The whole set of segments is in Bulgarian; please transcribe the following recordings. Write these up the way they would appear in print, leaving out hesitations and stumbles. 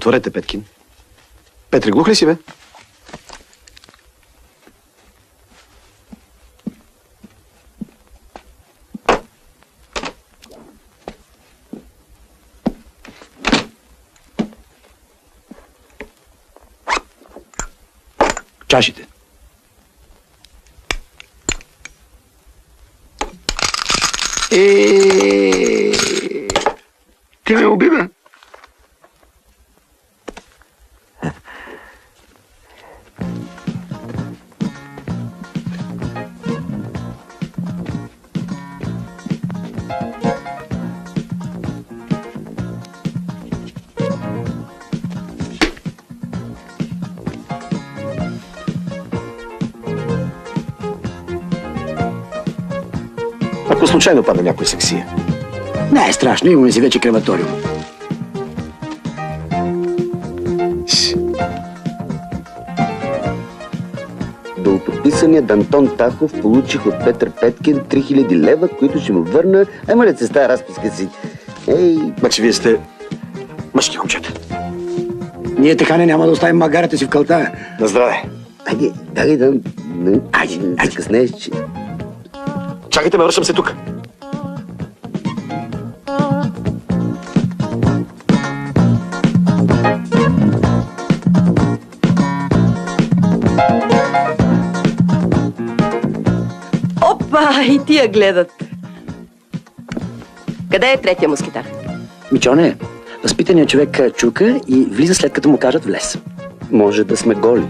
Отворете, Петкин. Петре, глух ли си, бе? Чашите. Ти ме уби, бе. Ако случайно падна някой сексия. Не е страшно, имаме си вече крематориум. Долгописаният Антон Тахов получих от Петър Петкин 3000 лева, които ще му върна. Моля се с тази разписка си. Значи вие сте мъжки момчета. Ние, Техане, няма да оставим магарата си в калта. На здраве. Айде да... Закъснееш, че... Чакайте ме, връщам се тук. Опа, и тия гледат. Къде е третия мускетар? Мичоне, възпитаният човек чука и влиза след като му кажат влез. Може да сме голи.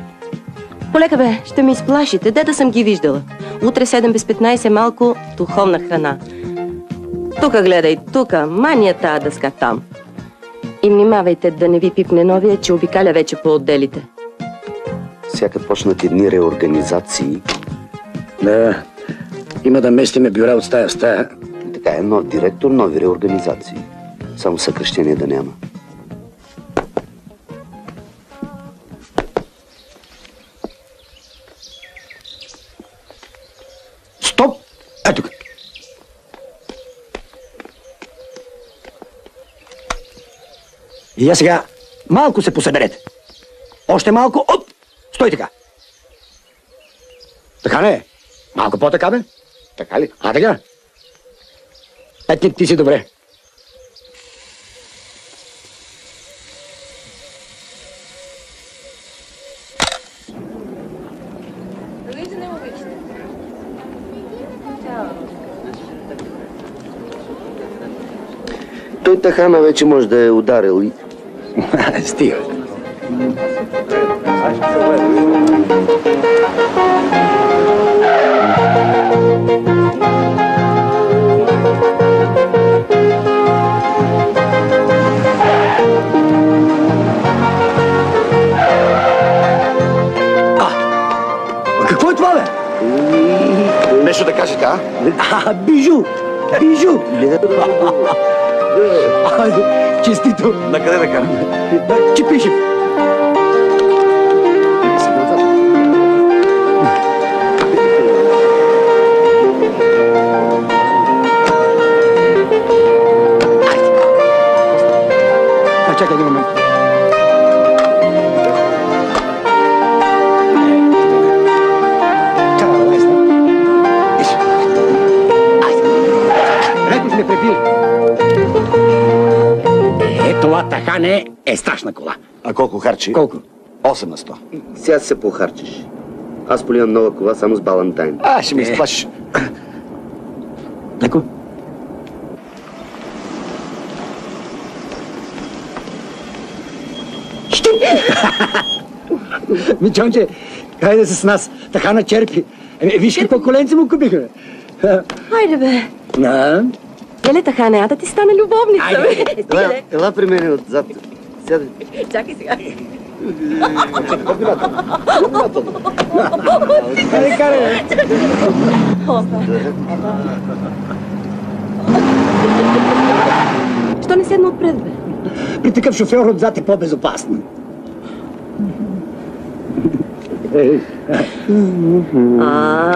Полека бе, ще ме изплашите. Де да съм ги виждала? Утре 7 без 15 малко духовна храна. Тука гледай, тука, мания тая дъска там. И внимавайте да не ви пипне новия, че обикаля вече по отделите. Сяка почнат едни реорганизации. Да, има да местиме бюра от стая в стая. Така е, нов директор, нови реорганизации. Само съкращение да няма. Стоп! Ето тук. И я сега малко се посъберете. Още малко. Оп! Стой така. Така не. Малко по-така, бе. Така ли? А, така. Петник, ти си добре. Той Тахана вече може да е ударил и... Стига. Какво е това, бе? Нещо да кажете, а? Бижу! Бижу! Честито! Накъде да караме? Чепишев! Чакай един момент. Това Тахане е страшна кола. А колко харчи? Колко? 8 на 100. Сега се похарчиш. Аз поливам нова кола само с Балантайн. Ще ме изплашиш. Леко. Мичонче, хайде с нас. Тахана черпи. Виж какво коленце му купиха. Хайде бе. Еле, Тахане, а да ти стане любовница, бе. Ела при мен отзад. Сядай. Чакай сега. Хайде, карай. Що не седна отпред, бе? При такъв шофьор отзад е по-безопасно.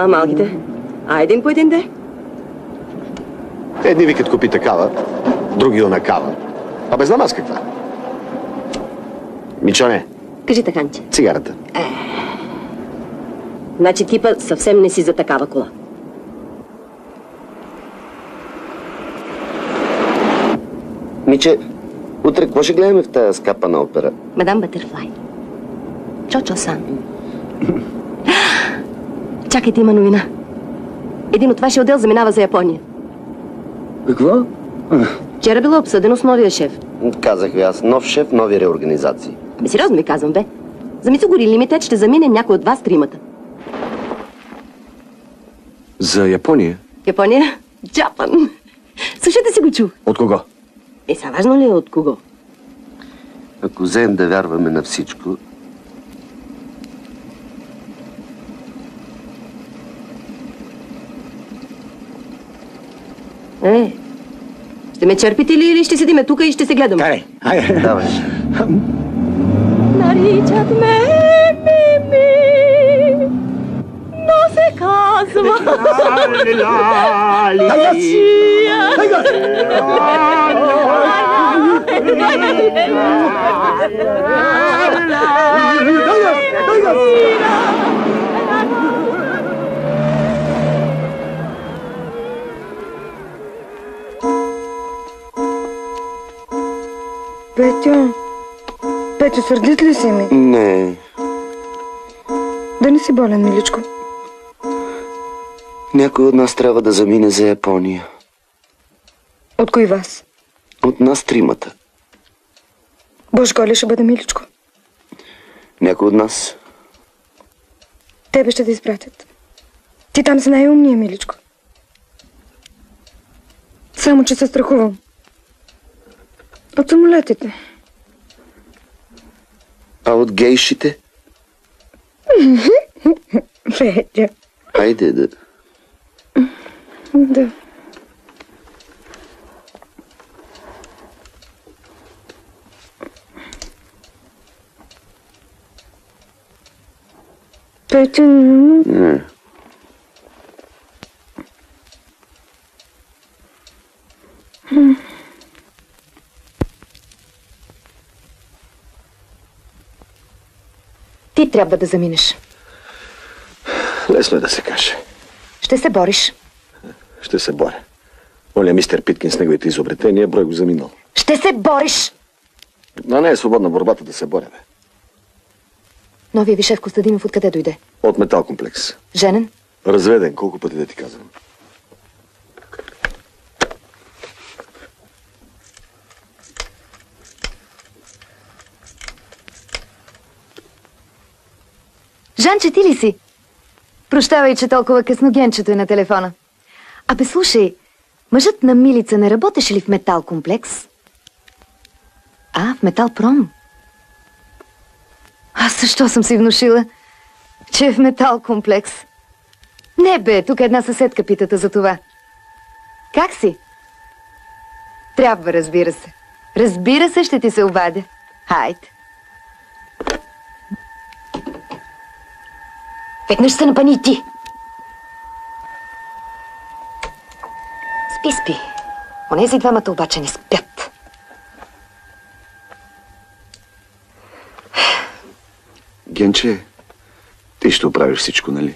Малките. Един по един де. Едни викат купи такава, други онакава. Знам аз каква. Мичоне, Кажи, Таханче. цигарата. Значи типа съвсем не си за такава кола. Миче, утре какво ще гледаме в тази скапана опера? Мадам Бътърфлай. Чочо-сан. Чакайте, има новина. Един от вашия отдел заминава за Япония. Какво? Вчера било обсъдено с новия шеф. Казах ви аз, нов шеф, нови реорганизации. Сериозно ви казвам, бе. За Мицугори Лимитед ще замине някой от вас тримата. За Япония? Япония? Джапан. Слушайте си го чух. От кого? Са важно ли е от кого? Ако вземем да вярваме на всичко, Ще ме черпите ли или ще седиме тука и ще се гледаме? Айде. давай. Наричат ме Мими, но се казва Петю, сърдит ли си ми? Не. Да не си болен, миличко. Някой от нас трябва да замине за Япония. От кой вас? От нас тримата. Божко ли ще бъде, миличко? Някой от нас. Тебе ще да изпратят. Ти там си най-умния, миличко. Само, че се страхувам. От самолетите. А от гейшите? Петя. Хайде да. Да. Петя. Не. Ти трябва да заминеш. Лесно е да се каже. Ще се бориш. Ще се боря. Оля мистер Питкин с неговите изобретения, брой го заминал. Ще се бориш! Но не е свободна борбата да се боря, бе. Новия ви шеф Костадинов откъде дойде? От Метал комплекс. Женен? Разведен, колко пъти да ти казвам. Жанче, ти ли си? Прощавай, че толкова късно Генчето е на телефона. Абе, слушай, мъжът на Милица не работеше ли в Метал комплекс? В Метал Пром. Аз защо съм си внушила, че е в Метал комплекс? Не бе, тук една съседка питата за това. Как си? Трябва, разбира се. Разбира се, ще ти се обадя. Хайде. Веднъж се напани и ти. Спи. Онези двамата обаче не спят. Генче, ти ще оправиш всичко, нали?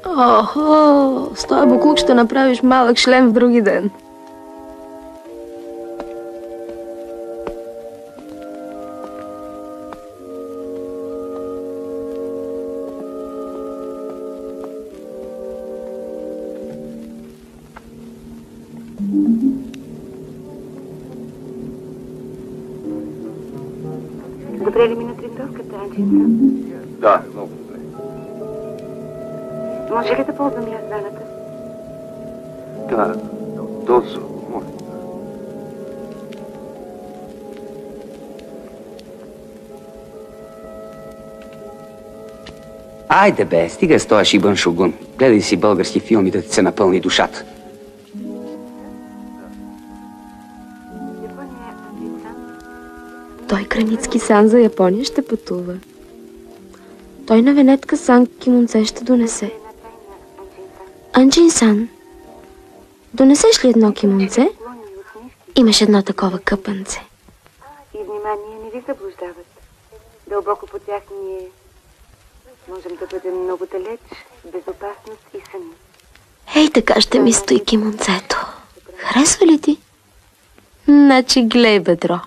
Охо, с този буклук ще направиш малък шлем в други ден. Добре ли ми на тренировката, Анджица? Да, много добре. Може ли да ползвам и аз ваната? Да, дозо, моля. Айде бе, стига с този шибан шугун. Гледай си български филми да ти се напълни душата. Той Краницки сан за Япония ще пътува. Той на Венетка сан кимонце ще донесе. Анджин-сан, донесеш ли едно кимонце? Имаш едно такова къпанце. И внимание, не ви заблуждават. Дълбоко по тях ние можем да бъдем много далеч, безопасност и сами. Ей, така ще ми стои кимонцето. Харесва ли ти? Значи глей, бедро.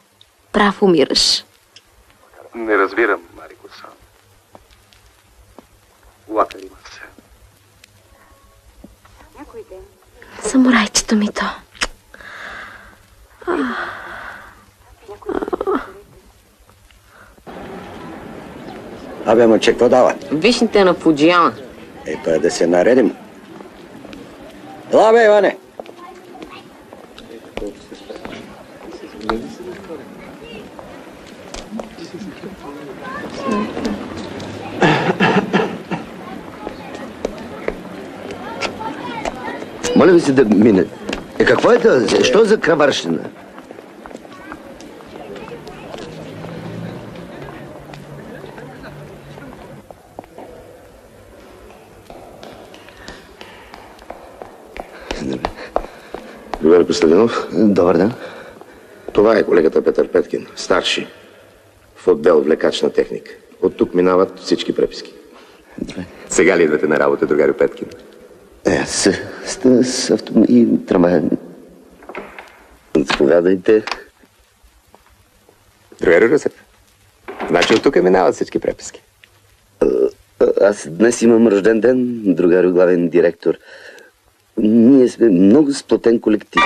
Прав умираш. Не разбирам, Марико-сан. Лака има се. Някой ден. Самурайчето ми то. Абе, момче, какво дават? Вишните на Фуджияма. Ето да се наредим. Ела, бе, Иване! Моля ви се да мине. Какво е това? Що за краварщина? Добър Костадинов. Добър ден. Това е колегата Петър Петкин, старши в отдел влекачна техника. От тук минават всички преписки. Сега ли идвате на работа, другарю Петкин? С авто и трамвая. Заповядайте. Другарю Русев. Значи от тук минават всички преписки. Аз днес имам рожден ден, другарю главен директор. Ние сме много сплотен колектив.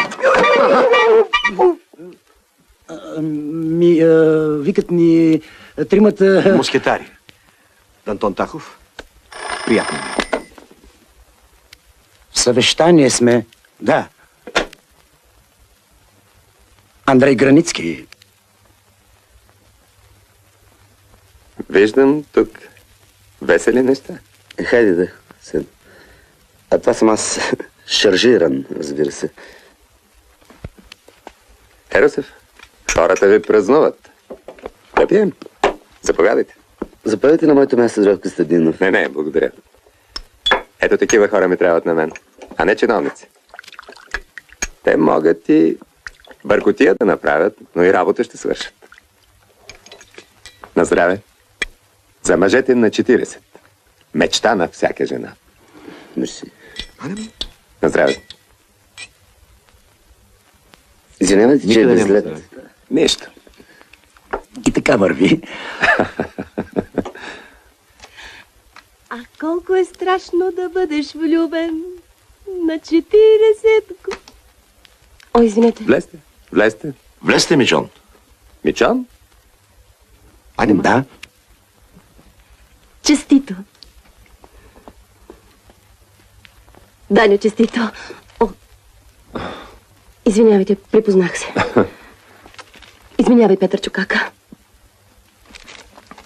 Викат ни тримата... Мускетари. Антон Тахов. Приятно. В съвещание сме. Да. Андрей Границки. Виждам тук весели неща. Хайде да. А това съм аз. Шаржиран, разбира се. Русев, хората ви празнуват. Да пием. Заповядайте. Заповядайте на моето място, Здравко Костадинов. Не, благодаря. Ето такива хора ми трябват на мен, а не чиновници. Те могат и бъркотия да направят, но и работа ще свършат. На здраве. За мъжете на 40. Мечта на всяка жена. Мерси. На здраве. Извинявайте, че е безлед. Нищо. И така върви. А колко е страшно да бъдеш влюбен на 40 години. О, извинете. Влезте, влезте. Влезте, Мичон. Мичон? Айде, да. Честито. Даню, честито. О, извинявайте, припознах се. Извинявай, Петър Чукака.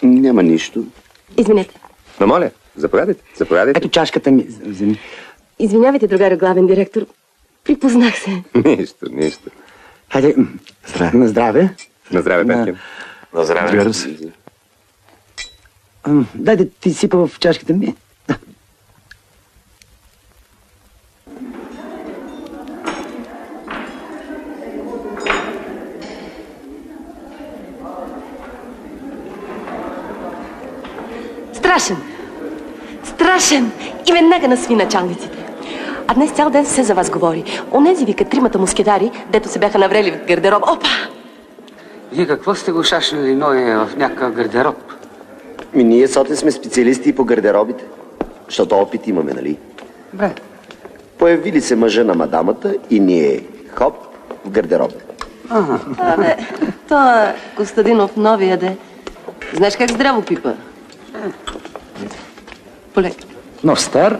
Няма нищо. Извинете. Но моля, заповядайте, заповядайте. Ето чашката ми. Вземи. Извинявайте, другарю главен директор. Припознах се. Нищо. Хайде, Здраве. на здраве. На здраве, Петкин. На здраве. Дай да ти сипа в чашката ми. Страшен! Страшен! И веднага насви началниците. А днес цял ден се за вас говори. Онези викат тримата мускетари, дето се бяха наврели в гардероб. Опа! Вие какво сте го шашнали ноя в някакъв гардероб? Ние соте сме специалисти и по гардеробите. Защото опит имаме, нали? Бре. Появили се мъжа на мадамата и ние, хоп, в гардероба. Абе, то Костадинов новия де. Знаеш как здраво пипа? Полека. Но стар.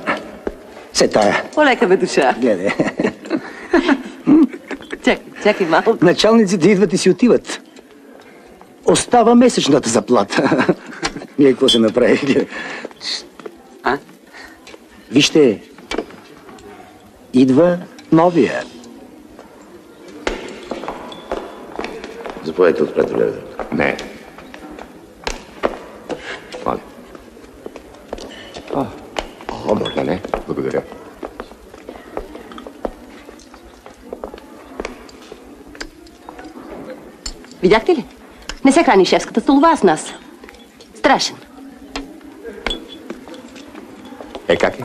Се тая. Полека бе душа. Гледай. Чакай малко. Началниците идват и си отиват. Остава месечната заплата. Ние какво се направи? А? Вижте, идва новия. Заповядайте отпред, гледа. Не. Моля. Моля, не. Благодаря. Видяхте ли? Не се храни шефската столова с нас. Страшен. Как е?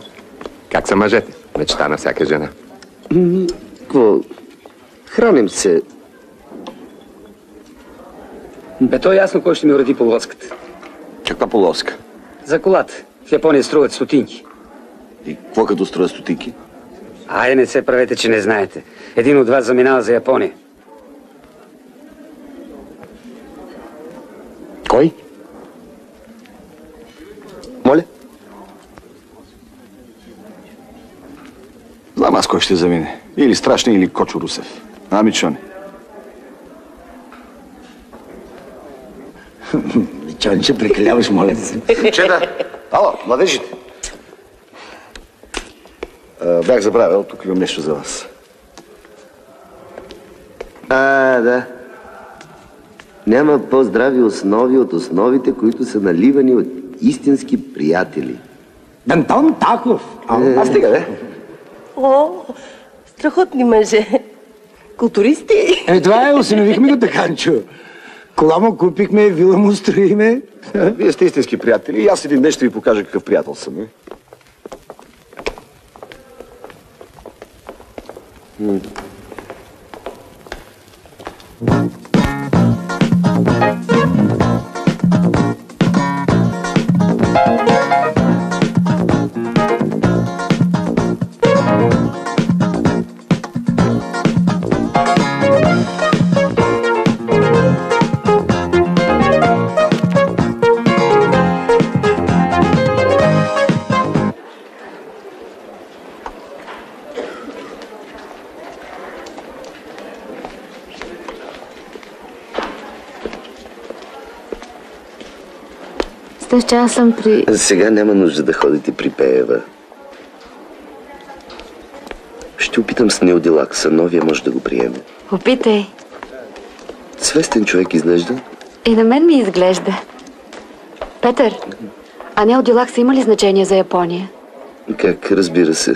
Как са мъжете? Мечта на всяка жена. Какво? Храним се. Бе, то е ясно кой ще ми уреди полоската. Каква полоска? За колата. В Япония струват стотинки. И какво като струва стотинки? Айде, не се правете, че не знаете. Един от вас заминава за Япония. Кой? Моля? Знам аз кой ще замине. Или Страшни, или Кочо Русев. Ами Чони. Чонче, прекаляваш, моля да се. Чета! Ало, младежите! Бях забравил, тук имам нещо за вас. Да. Няма по-здрави основи от основите, които са наливани от истински приятели. Дантон Тахов. Аз стига, бе. О, страхотни мъже. Културисти. Това е, осиновихме го Таканчо. Кола му купихме, вила му строиме. Вие сте истински приятели и аз един ден ще ви покажа какъв приятел съм. Че аз съм при... Сега няма нужда да ходите при Пеева. Ще опитам с Неодилакса. Новия може да го приеме. Опитай. Свестен човек изглежда. И на мен ми изглежда. Петър, а Неодилакса има ли значение за Япония? Как, разбира се.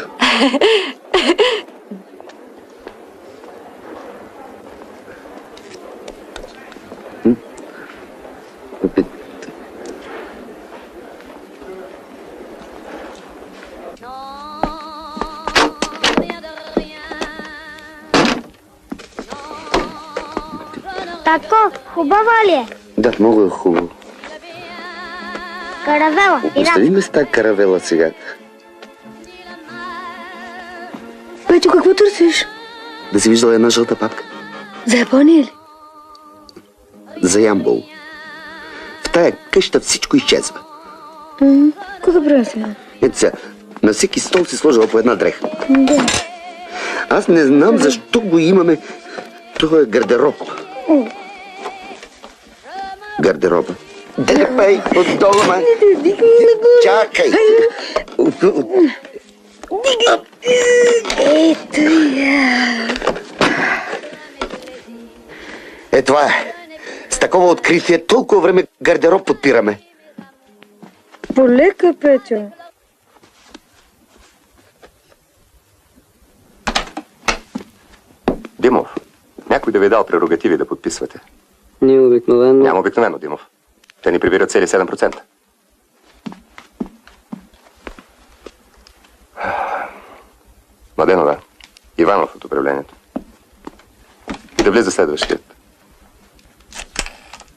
Татко, хубава ли е? Да, много е хубаво. Каравела. Остави ме с тази каравела сега. Петю, какво търсиш? Да си виждала една жълта папка? За Япония ли? За Ямбол. В тая къща всичко изчезва. Какво да правя сега? Ето сега, на всеки стол си сложила по една дреха. Да. Аз не знам защо го имаме. Това е гардероб. Гардероба. Дърпай отдолу, ма. Чакай. Ето я. Това е. С такова откритие толкова време гардероб подпираме. Полека, Петю. Димов, някой да ви е дал прерогативи да подписвате? Ние обикновено... Няма обикновено, Димов. Те ни прибират цели 7%. Младенова, Иванов от управлението. И да влиза следващият.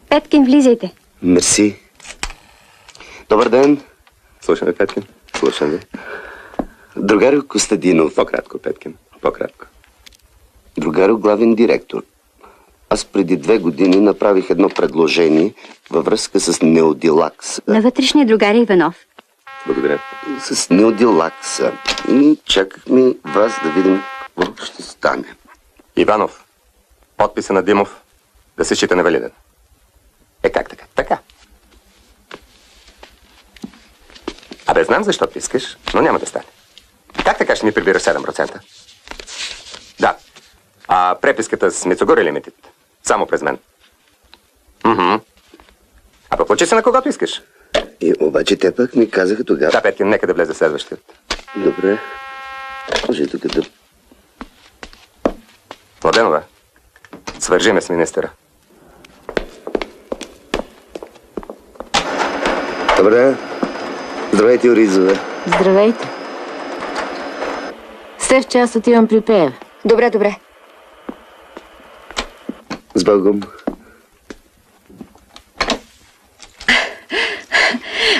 Петкин, влизайте. Мерси. Добър ден. Слушаме, Петкин. Слушам ви. Другарю Костадинов. По-кратко, Петкин. По-кратко. Другарю главен директор. Аз преди 2 години направих едно предложение във връзка с Неодилакс. На вътрешния другаря Иванов. Благодаря. С Неодилакса. И чакахме вас да видим какво ще стане. Иванов, подписа на Димов да се счита невалиден. Как така? Така. Абе, знам защо ти искаш, но няма да стане. Как така ще ми прибира 7%? Да. А преписката с Мицугори Limited? Само през мен. А поплачи се на когото искаш. И обаче те пък ми казаха тогава... Да, Петкин, нека да влезе следващият. Добре. Може тук да... Младенова, свържи ме с министъра. Добър ден. Здравейте, Оризове. Здравейте. След час отивам при Пеев. Добре, добре. С Богом.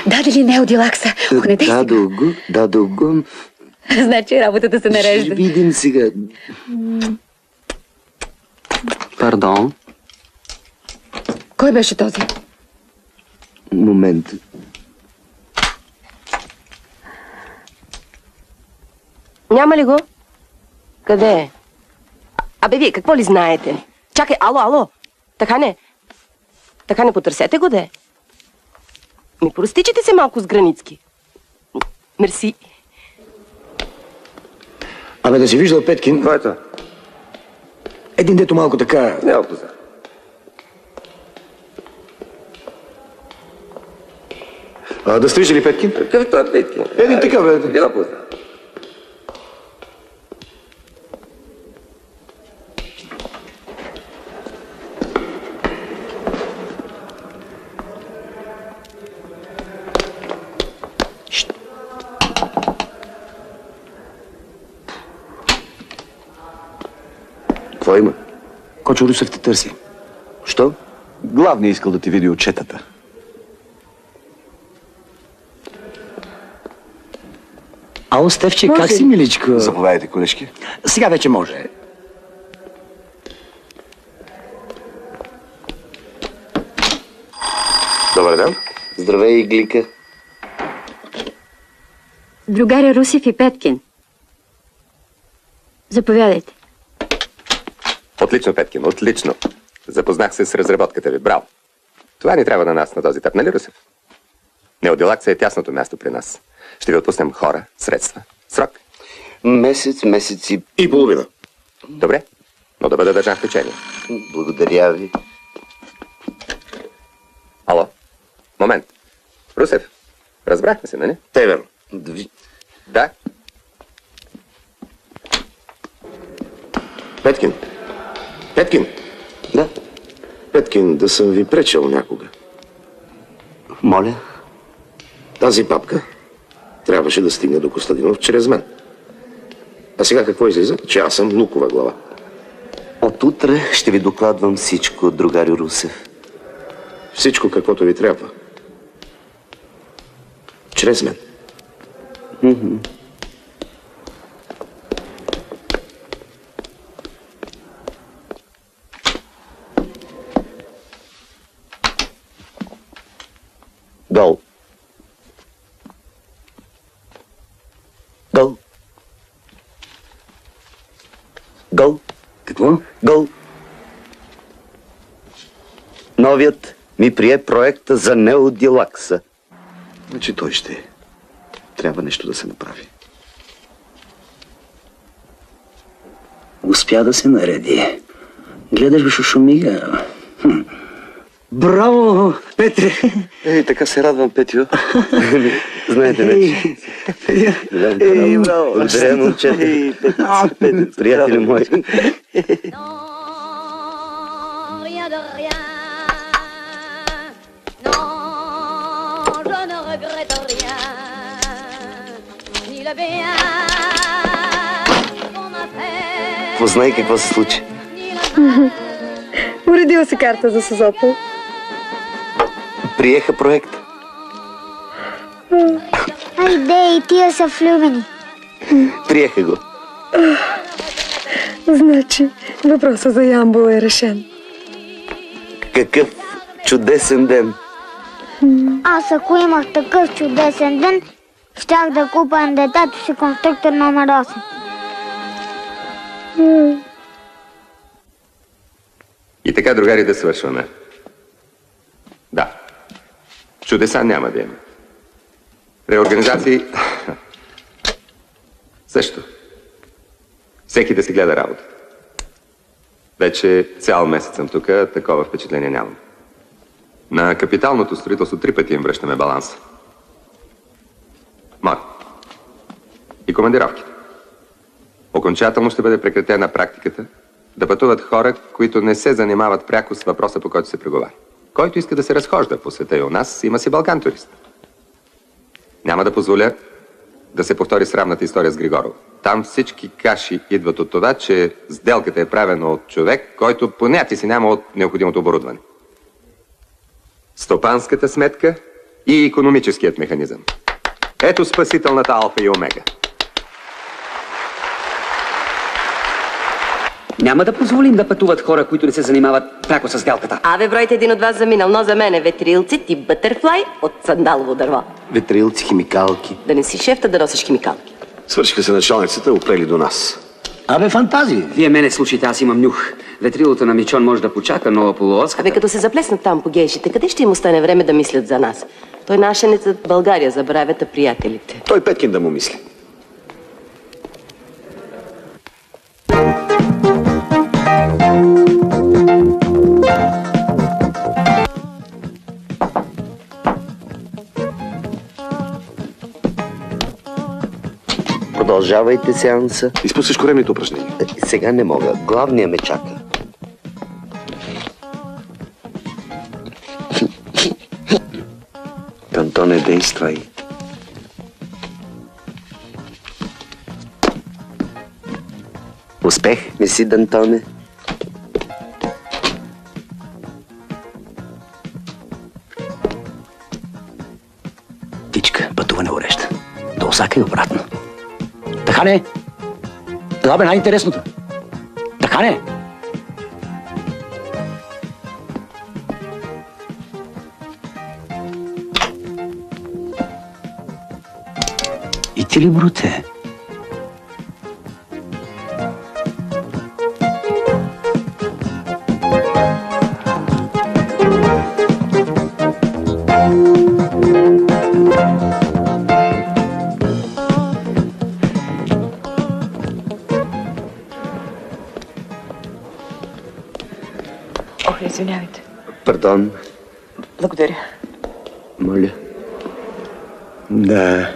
Даде ли неодилакса? Ох, не дей сега. Дадох го. Значи работата се нарежда. Ще видим сега. Пардон. Кой беше този? Момент. Няма ли го? Къде е? Абе, вие какво ли знаете? Чакай, ало. Така не потърсете го, де. Ми простичите се малко с Границки. Мерси. Абе, да си виждал Петкин? Кой е това? Един дето малко така... Няма поза. Да стриже ли Петкин? Какъв той Петкин? Един такъв, бе. Няма поза. Какво има? Кочо Русев те търси. Що? Главният искал да ти види отчетата. Ало, Стефче, как си, миличко? Заповядайте, колежки. Сега вече може. Добър ден. Здравей, Иглика. Другаря Русев и Петкин. Заповядайте. Отлично, Петкин, отлично. Запознах се с разработката ви. Браво. Това ни трябва на нас на този етап, нали, Русев? Неодилакса е тясното място при нас. Ще ви отпуснем хора, средства, срок. Месец И половина. Добре, но да бъда държан в течение. Благодаря ви. Ало, момент. Русев, разбрахме се, нали? Те верно. Да. Петкин. Да. Петкин, да съм ви пречел някога. Моля. Тази папка трябваше да стигне до Костадинов чрез мен. А сега какво излиза? Че аз съм лукова глава. От утре ще ви докладвам всичко, другарю Русев. Всичко каквото ви трябва. Чрез мен. Гол. Гол. Гол. Какво? Гол. Новият ми прие проекта за неодилакса. Значи той ще. Трябва нещо да се направи. Успя да се нареди. Гледаш, бе, шушумига. Браво, Петре! Ей, така се радвам, Петю. Знаете вече. Браво! Благодаря, момчета. Приятели мои. Познай какво се случи. Уредила се карта за Созопол. Приеха проект. Айде, и тия са влюбени. Приеха го. Значи, въпросът за Ямбол е решен. Какъв чудесен ден. Аз ако имах такъв чудесен ден, щях да купя на детето си конструктор номер 8. И така, другари, да свършваме. Да. Чудеса няма да има. Реорганизации... Също. Всеки да си гледа работа. Вече цял месец съм тук, такова впечатление нямам. На капиталното строителство 3 пъти им връщаме баланса. Мар. И командировките. Окончателно ще бъде прекратена практиката да пътуват хора, които не се занимават пряко с въпроса, по който се преговаря. Който иска да се разхожда по света и у нас, има си Балкан турист. Няма да позволя да се повтори срамната история с Григоров. Там всички каши идват от това, че сделката е правена от човек, който понятие си няма от необходимото оборудване. Стопанската сметка и икономическият механизъм. Ето спасителната алфа и омега. Няма да позволим да пътуват хора, които не се занимават пряко с сделката. Абе, бройте един от вас заминал, но за мен е ветрилци тип бътърфлай от сандалово дърво. Ветрилци, химикалки. Да не си шефта, да носиш химикалки. Свършиха се началницата и опрели до нас. Абе, фантазии. Вие мене слушайте, аз имам нюх. Ветрилото на Мичон може да почака, но полуоската... Абе, като се заплеснат там по гейшите, къде ще им остане време да мислят за нас? Той нашенец в България забравят, а приятелите. Той Петкин да му мисли. Продължавайте сеанса. Изпускаш коремните упражнения. Сега не мога. Главният ме чака. Антоне, действай. Успех. Не си, Д'Антоне. Тичка, пътуване уреща. До Осака и обратно. Така не. Това бе най-интересното. Така не. И ти ли, бруте? Ох, извинявайте. Пардон. Благодаря. Моля. Да.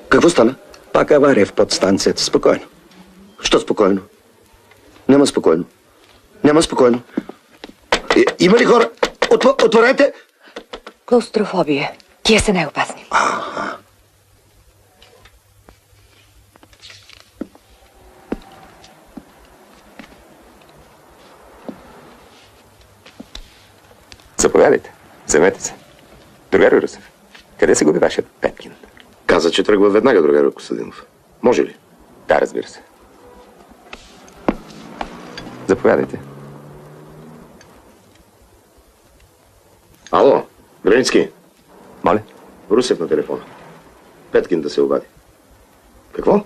Какво стана? Пак авария в подстанцията. Спокойно. Що спокойно? Няма спокойно. Няма спокойно. Има ли хора? Отворете! Клаустрофобия. Тия са най-опасни. Заповядайте. Вземете се. Другар Русев, къде се губи вашият Петкин? Каза, че тръгва веднага, другар Костадинов. Може ли? Да, разбира се. Заповядайте. Ало, Границки. Моля? Русев на телефона. Петкин да се обади. Какво?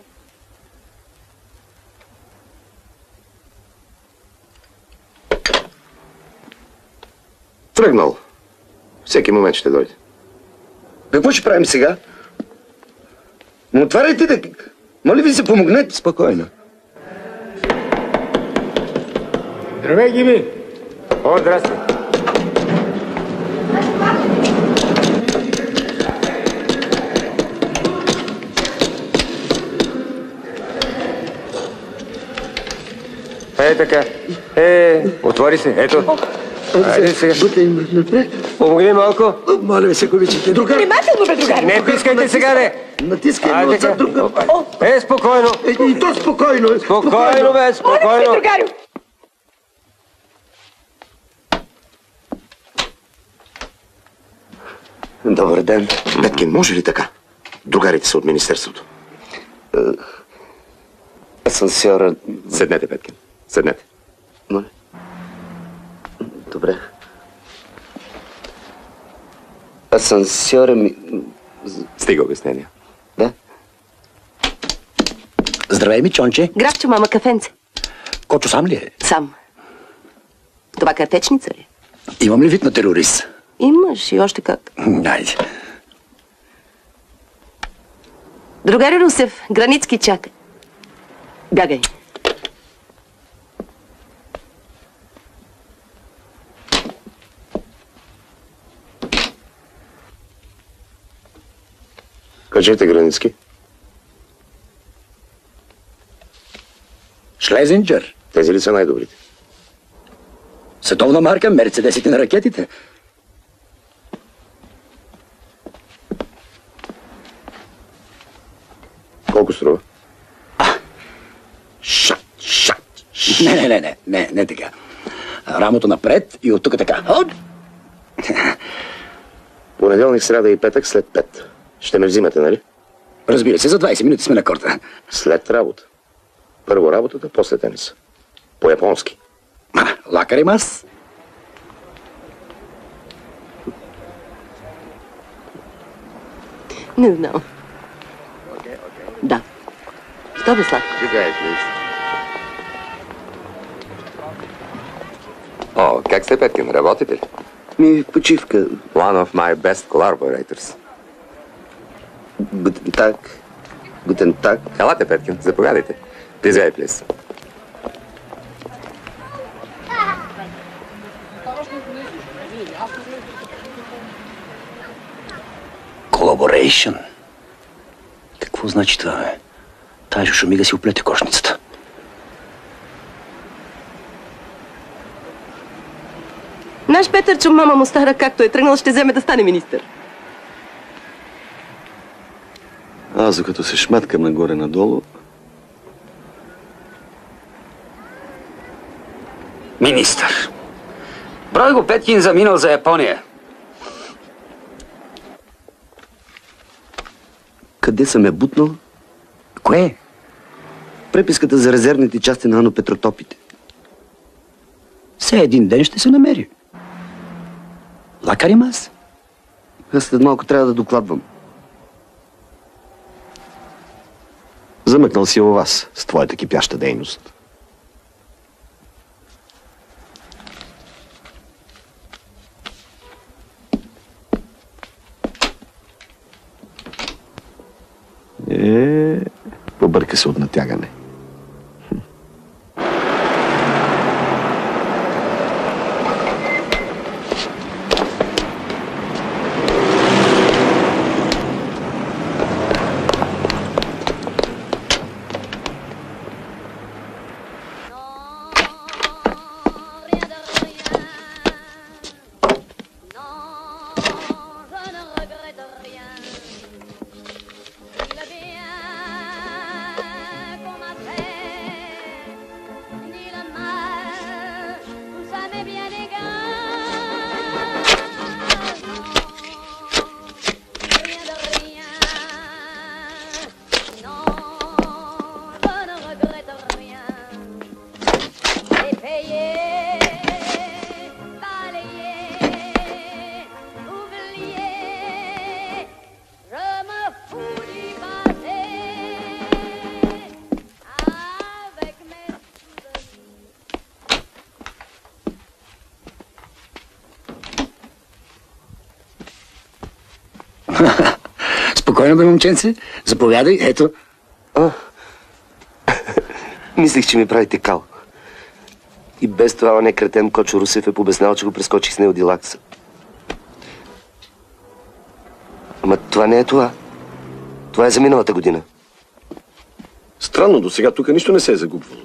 Тръгнал. Всеки момент ще дойде. Какво ще правим сега? Но отваряйте да... Моля ви се, помогнете. Спокойно. Здравей, Гиби! О, здрасти! Така. Отвори се. Ето. Айде сега. Помогни малко. Моля ви се, ако обичате. Другар. Внимателно, бе, другар. Не пискайте сега, не. Натискай носа, другар. Спокойно. И то спокойно. Спокойно, бе, спокойно. Добър ден. Петкин, може ли така? Другарите са от министерството. Асансьора... Седнете, Петкин. Седнете. Моля. Добре. Асансьора ми... Стига обяснения. Да? Здравей, Мичонче. Графчо, мама, кафенце. Кочо сам ли е? Сам. Това картечница ли? Имам ли вид на терорист? Имаш и още как. Айде. Другари Русев, Границки чака. Бягай. Кажете, Границки. Шлезинджер. Тези ли са най-добрите? Световна марка, мерцедесите на ракетите. Колко струва? Шат. Не така. Рамото напред и от тук така. Понеделник, сряда и петък след 5. Ще ме взимате, нали? Разбира се, за 20 минути сме на корта. След работа. Първо работата, после тениса. По-японски. Лакаримас. Не знам. Да. Що бе сладко? О, как сте, Петкин? Работите ли? Почивка. One of my best collaborators. Guten Tag. Елате, Петкин, заповядайте. Please, please. Collaboration. Какво значи това, бе? Тая шумига си оплете кошницата. Наш Петърчо, мама му стара, както е тръгнал, ще вземе да стане министър. Аз, докато се шматкам нагоре-надолу... Министър. Брой го Петкин заминал за Япония. Къде съм я бутнал? Кое? Преписката за резервните части на анопетротопите. Все един ден ще се намери. Лакаримас? Аз след малко трябва да докладвам. Замъкнал си у вас с твоята кипяща дейност. Побърка се от натягане. Спокойно, бе, момченце. Заповядай, ето. Мислих, че ми правите кал. И без това он е кретен Кочо Русев е побеснал, че го прескочих с неодилакса. Ама това не е това. Това е за миналата година. Странно, до сега тук нищо не се е загубвало.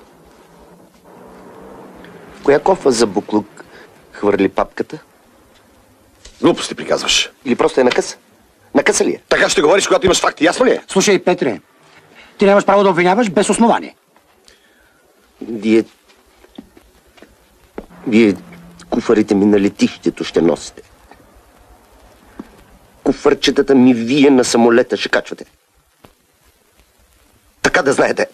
В коя кофа за буклук хвърли папката? Глупости приказваш. Или просто е накъса? Накъса ли е? Така ще говориш, когато имаш факти, ясно ли е? Слушай, Петре, ти нямаш право да обвиняваш без основание. Вие куфарите ми на летището ще носите. Куфарчетата ми вие на самолета ще качвате. Така да знаете.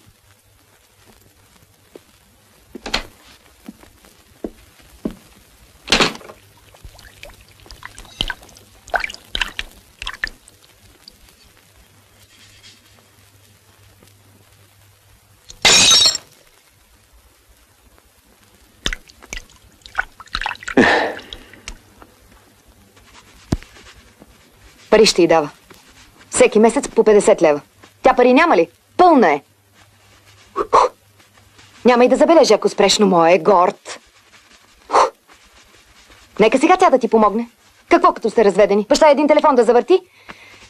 Пари ще й дава. Всеки месец по 50 лева. Тя пари няма ли? Пълна е. Няма и да забележи, ако спрешно мое, горд. Нека сега тя да ти помогне. Какво като сте разведени? Баща един телефон да завърти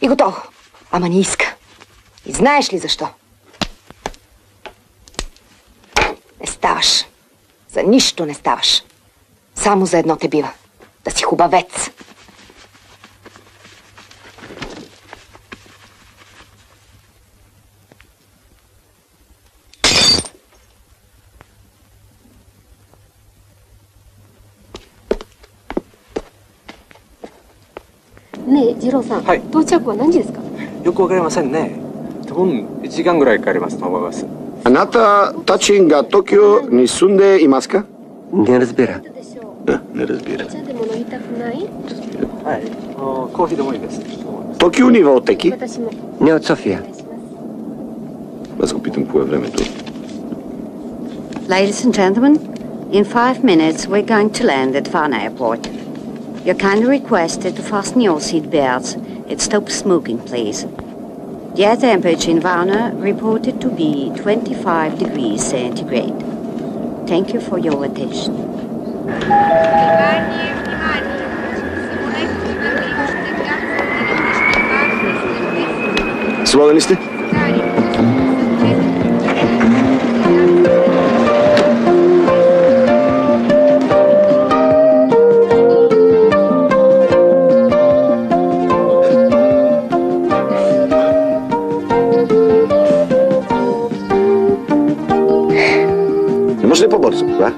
и готово. Ама не иска. И знаеш ли защо? ставаш. За нищо не ставаш. Само за едно те бива. Да си хубавец.ねえ、次郎さん、到着は何時ですか？よくわかりませんね。多分1時間ぐらいかかりますと思います。あなたたちが東京に住んでいますか？Не разбира. Не разбира. お茶でも飲みたくない？はい。コーヒーでもいいです。Токио ни вълтеки? 私も。Не от София. Аз го питам кое е времето. Ladies and gentlemen, in 5 minutes we're going to land at Varna Airport. You're kindly requested to fasten your seat belts and stop smoking, please. The air temperature in Varna reported to be 25 degrees centigrade. Thank you for your attention. Свободен ли сте? Не може ли по-бързо, това?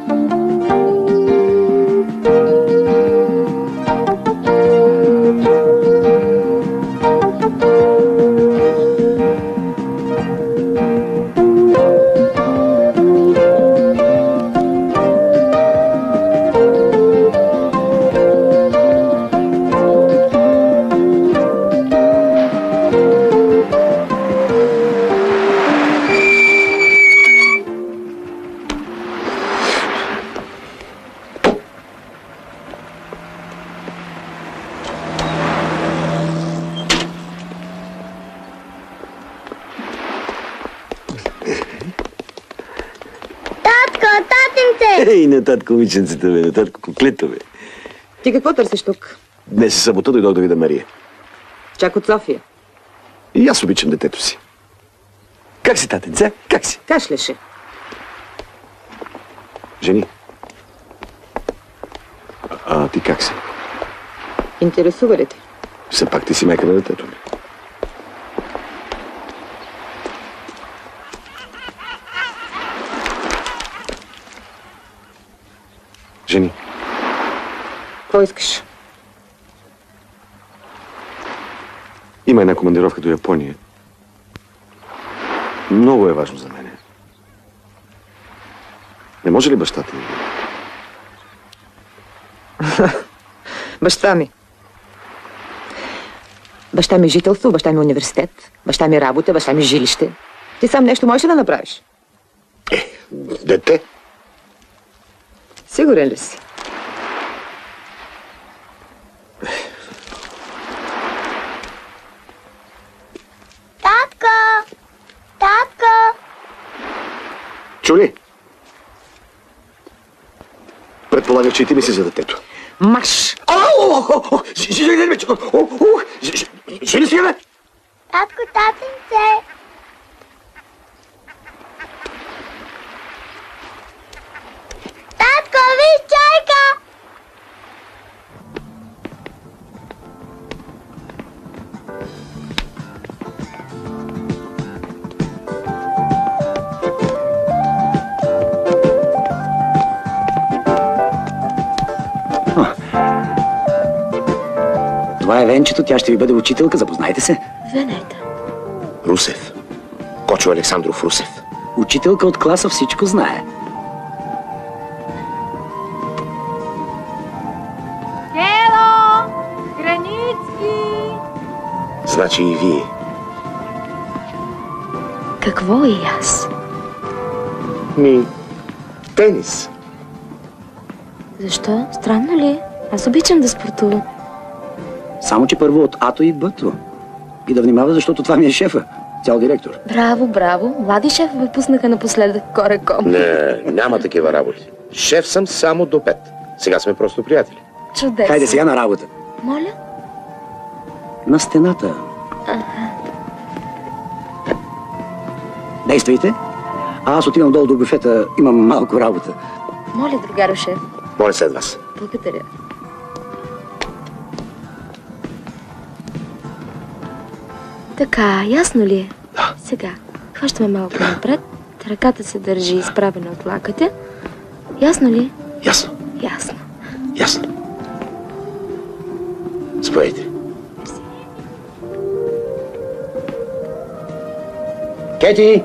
Ей, на татко момиченцата, бе, на татко коклето, бе. Ти какво търсиш тук? Днес е събота, дойдох да видя Мария. Чак от София. И аз обичам детето си. Как си, татенце? Как си? Кашляше. Жени. А ти как си? Интересува ли те? Все пак ти си майка на детето ми. Жени. Какво искаш? Има една командировка до Япония. Много е важно за мене. Не може ли бащата ми? Баща ми. Баща ми жителство, баща ми университет, баща ми работа, баща ми жилище. Ти сам нещо можеш ли да направиш? Дете? Сигурен ли си? Татко! Татко! Чули? Предполагах, че и ти мисли за детето. Маш! Жени сега, бе! Татко, татенце! Татко, виж чайка! Това е Венчето, тя ще ви бъде учителка, запознайте се. Венета. Русев. Кочо Александров Русев. Учителка от класа всичко знае. Дело! Границки! Значи и вие. Какво и аз? Тенис. Защо? Странно ли? Аз обичам да спортувам. Само, че първо от Ато и Бъто. И да внимава, защото това ми е шефа. Цял директор. Браво, браво. Млади шефове пуснаха напоследък Кореком. Не, няма такива работи. Шеф съм само до 5. Сега сме просто приятели. Чудесно. Хайде сега на работа. Моля? На стената. Ага. Действайте. А аз отивам долу до буфета, имам малко работа. Моля, другаро шеф. Моля след вас. Благодаря. Така, ясно ли е? Да. Сега, хващаме малко напред. Ръката се държи изправена от лакътя. Ясно ли е? Ясно. Ясно. Ясно. Спойте. Кети!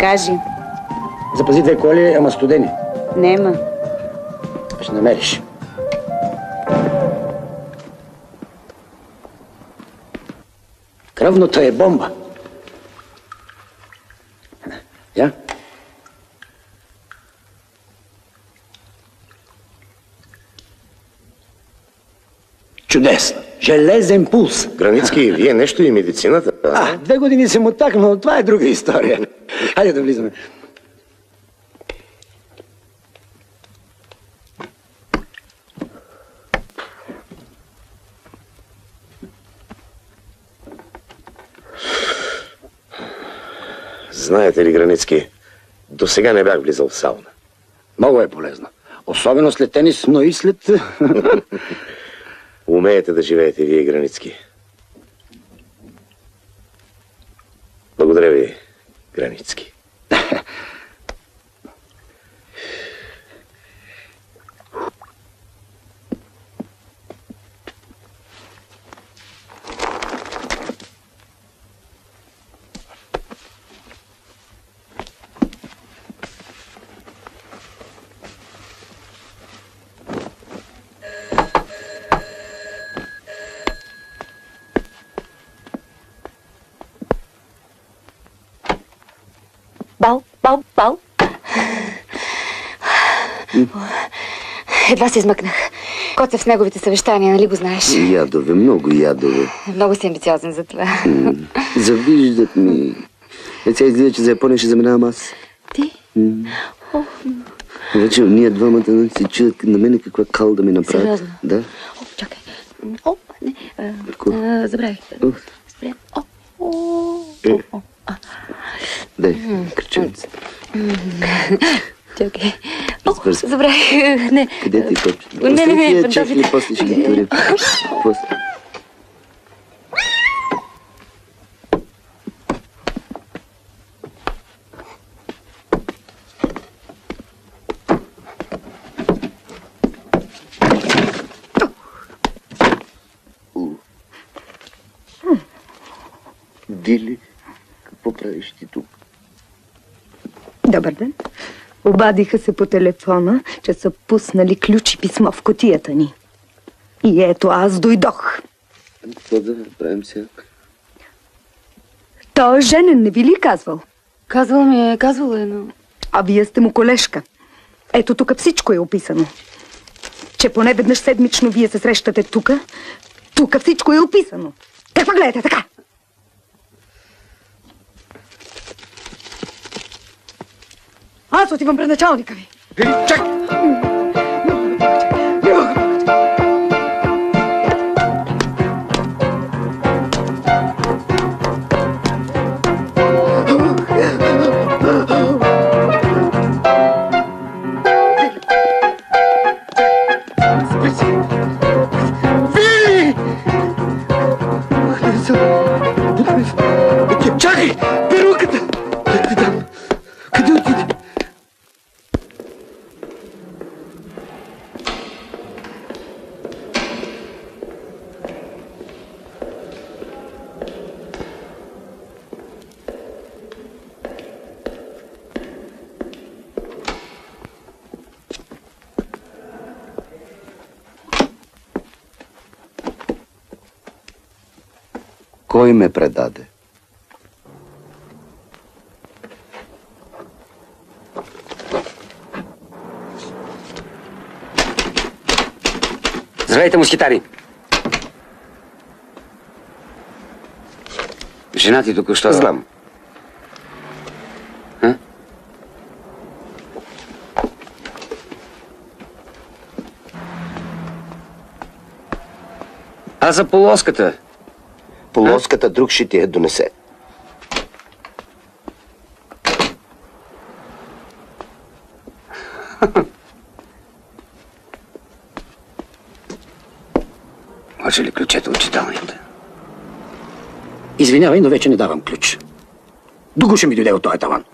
Кажи. Запази 2 коли, ама студени. Нема. Ще намериш. Кръвното е бомба. Я? Чудесно. Железен пулс. Границки, вие нещо и медицината? 2 години съм оттак, но това е друга история. Хайде да влизаме. Знаете ли, Границки, до сега не бях влизал в сауна. Много е полезно. Особено след тенис, но и след... Умеете да живеете вие, Границки. Благодаря ви, Границки. Бал. Едва се измъкнах. Коцев с неговите съвещания, нали го знаеш? Ядове, много ядове. Много си амбициозен за това. Завиждат ми. Сега изгледа, че за Япония ще заминавам аз. Ти? Вече ние двамата се чуят на мене каква кал да ми направят. Сериозно? Да. Чакай. Забравих. Дай, кръченце. Чакай. Забравих. Не. Къде ти копчета? Не. Чакай, после ще ги турим. После. Дили, какво правиш ти тук? Добър ден. Обадиха се по телефона, че са пуснали ключ и писмо в кутията ни. И ето аз дойдох. Какво да направим сега? Той е женен, не ви ли казвал? Казвал е, но... А вие сте му колежка. Ето тук всичко е описано. Че поне веднъж седмично вие се срещате тук. Тук всичко е описано. Какво гледате така? Аз отивам пред началника ви. Чакай! Чакай! Перуката! Да ти дам. Къде отиде? Кой ме предаде? Здравейте, мускитари! Жена ти току-що... Знам. А за полоската? Полоската друг ще ти я донесе. Може ли ключето от читалнята? Извинявай, но вече не давам ключ. Дуго ще ми дойде от този таван.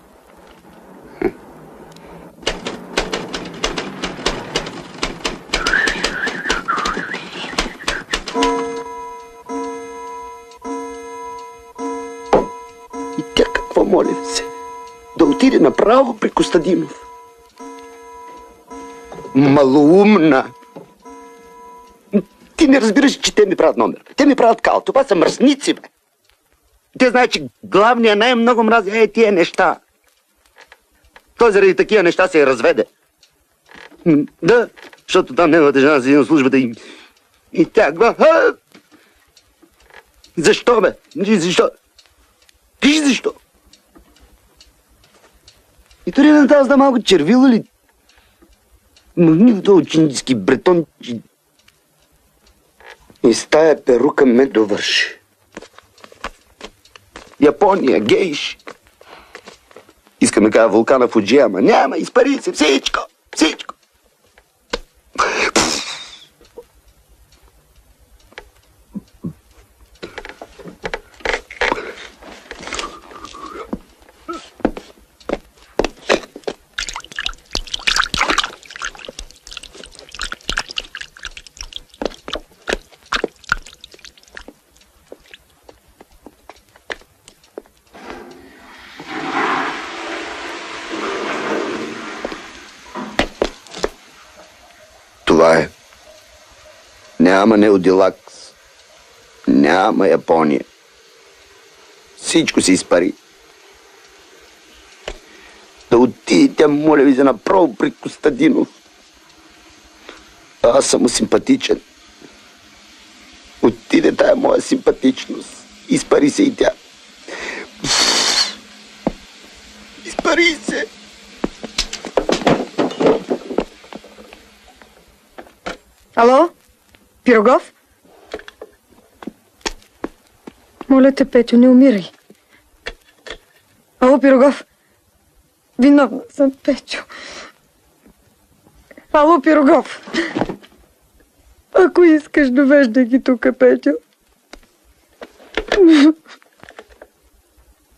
И тя какво моля се? Да отиде направо при Костадинов. Малоумна! Ти не разбираш, че те ми правят номер. Те ми правят кал. Това са мръсници, бе. Те знаят, че главният най-много мрази тия неща. Той заради такива неща се разведе. Да, защото там неговата жена седи на службата и тя гва. Защо, бе? Защо? Кажи защо? И дори на тази да малко червила ли? Мъгни в този чиндиски бретон и с тая перука ме довърши. Япония, гейш. Искам да кажа вулкана Фуджи, ама няма, изпари се всичко, всичко. Това е. Няма Неодилакс. Няма Япония. Всичко се изпари. Да отидете, моля ви, за направо при Костадинов. Аз съм му симпатичен. Отиде тая моя симпатичност. Изпари се и тя. Изпари се. Ало? Пирогов? Моля те, Петю, не умирай. Ало, Пирогов? Виновна съм, Петю. Ало, Пирогов? Ако искаш, довеждай ги тук, Петю.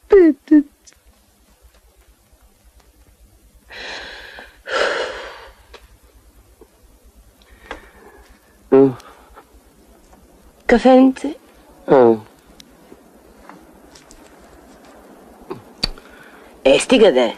Петю. Кафенце? Стига де.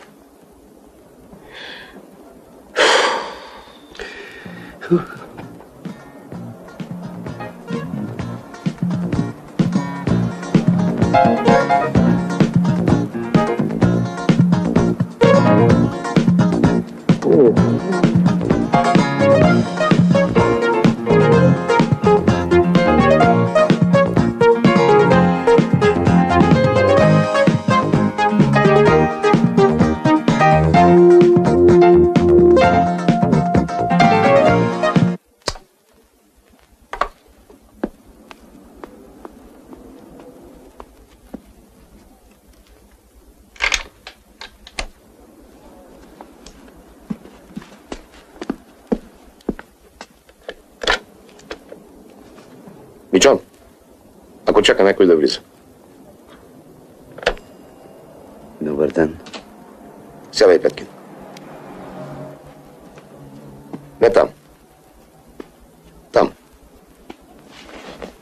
Мичон, ако чака някой да влиза. Добър ден. Сядай, Петкин. Не там. Там.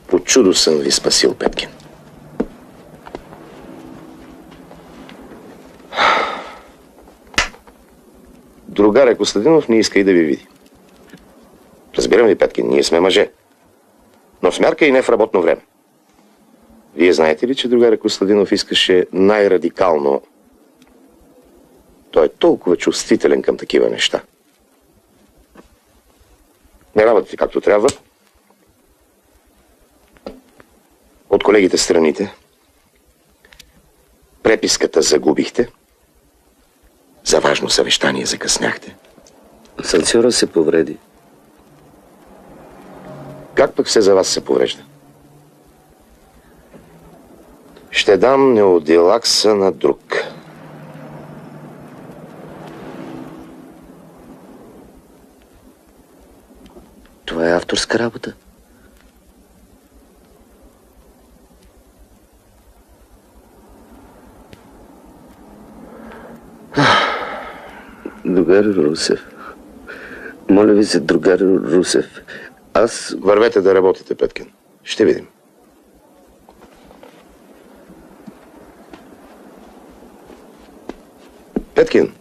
По чудо съм ви спасил, Петкин. Другаря Костадинов не иска и да ви види. Разбирам ли, Петкин, ние сме мъже. Но в мярка и не в работно време. Вие знаете ли, че другаря Костадинов искаше най-радикално... Той е толкова чувствителен към такива неща. Не работите както трябва. От колегите страните. Преписката загубихте. За важно съвещание закъсняхте. Санцьора се повреди. Как пък все за вас се поврежда? Ще дам Неодилакса на друг. Това е авторска работа. Другар Русев. Моля ви се, другар Русев. Аз... Вървете да работите, Петкин. Ще видим. Петкин.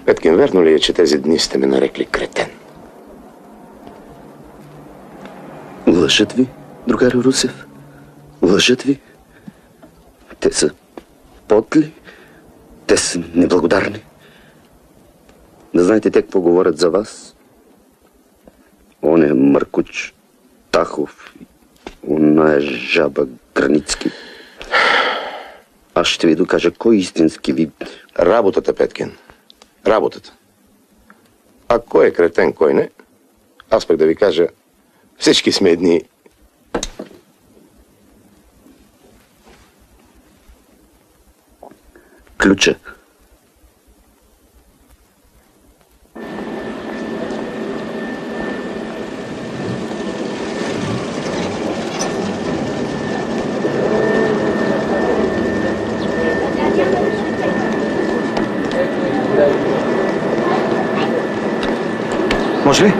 Петкин, верно ли е, че тези дни сте ме нарекли кретен? Лъжат ви, другар Русев? Лъжат ви? Те са подли. Те са неблагодарни. Да знаете те какво говорят за вас? Он е Маркуч Тахов, она е жаба Границки. Аз ще ви докажа кой истински ви... Работата, Петкин. Работата. А кой е кретен, кой не? Аз пък да ви кажа, всички сме едни. Ключа. Може ли?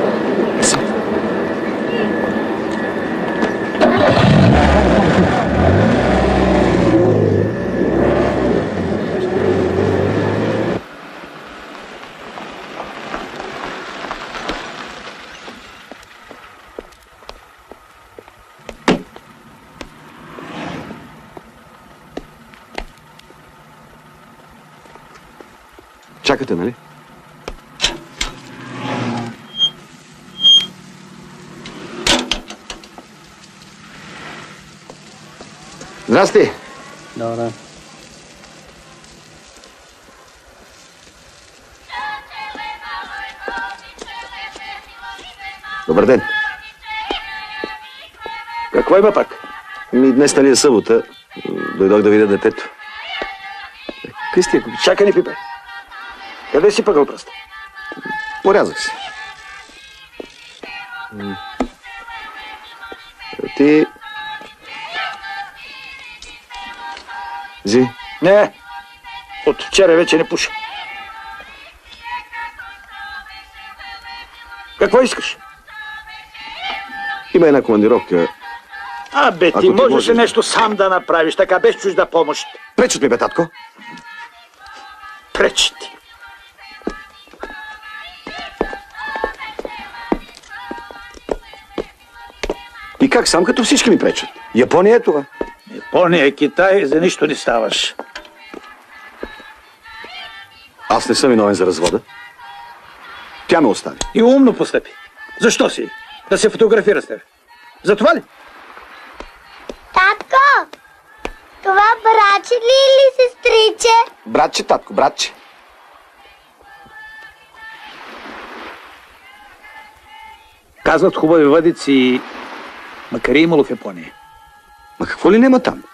Чакате, нали? Здрасти! Добре. Добър ден! Какво има пак? Днес нали е събота. Дойдох да видя детето. Кристи, чакай ни, пипе. Къде си пъгъл пръст? Порязах се. Ти... Зи? Не. От вчера вече не пуша. Какво искаш? Има една командировка. Бе, ти можеш ли нещо сам да направиш, така без чужда помощ? Пречат ми, бе, татко. Пречи ти. И как сам, като всички ми пречат? Япония е това. Япония, Китай, за нищо не ставаш. Аз не съм виновен за развода. Тя ме остави. И умно постъпи. Защо си? Да се фотографира с теб. За това ли? Татко! Това братче ли или сестриче? Братче, татко, братче. Казват хубави въдици, макар и имало в Япония. Ма какво ли нема там?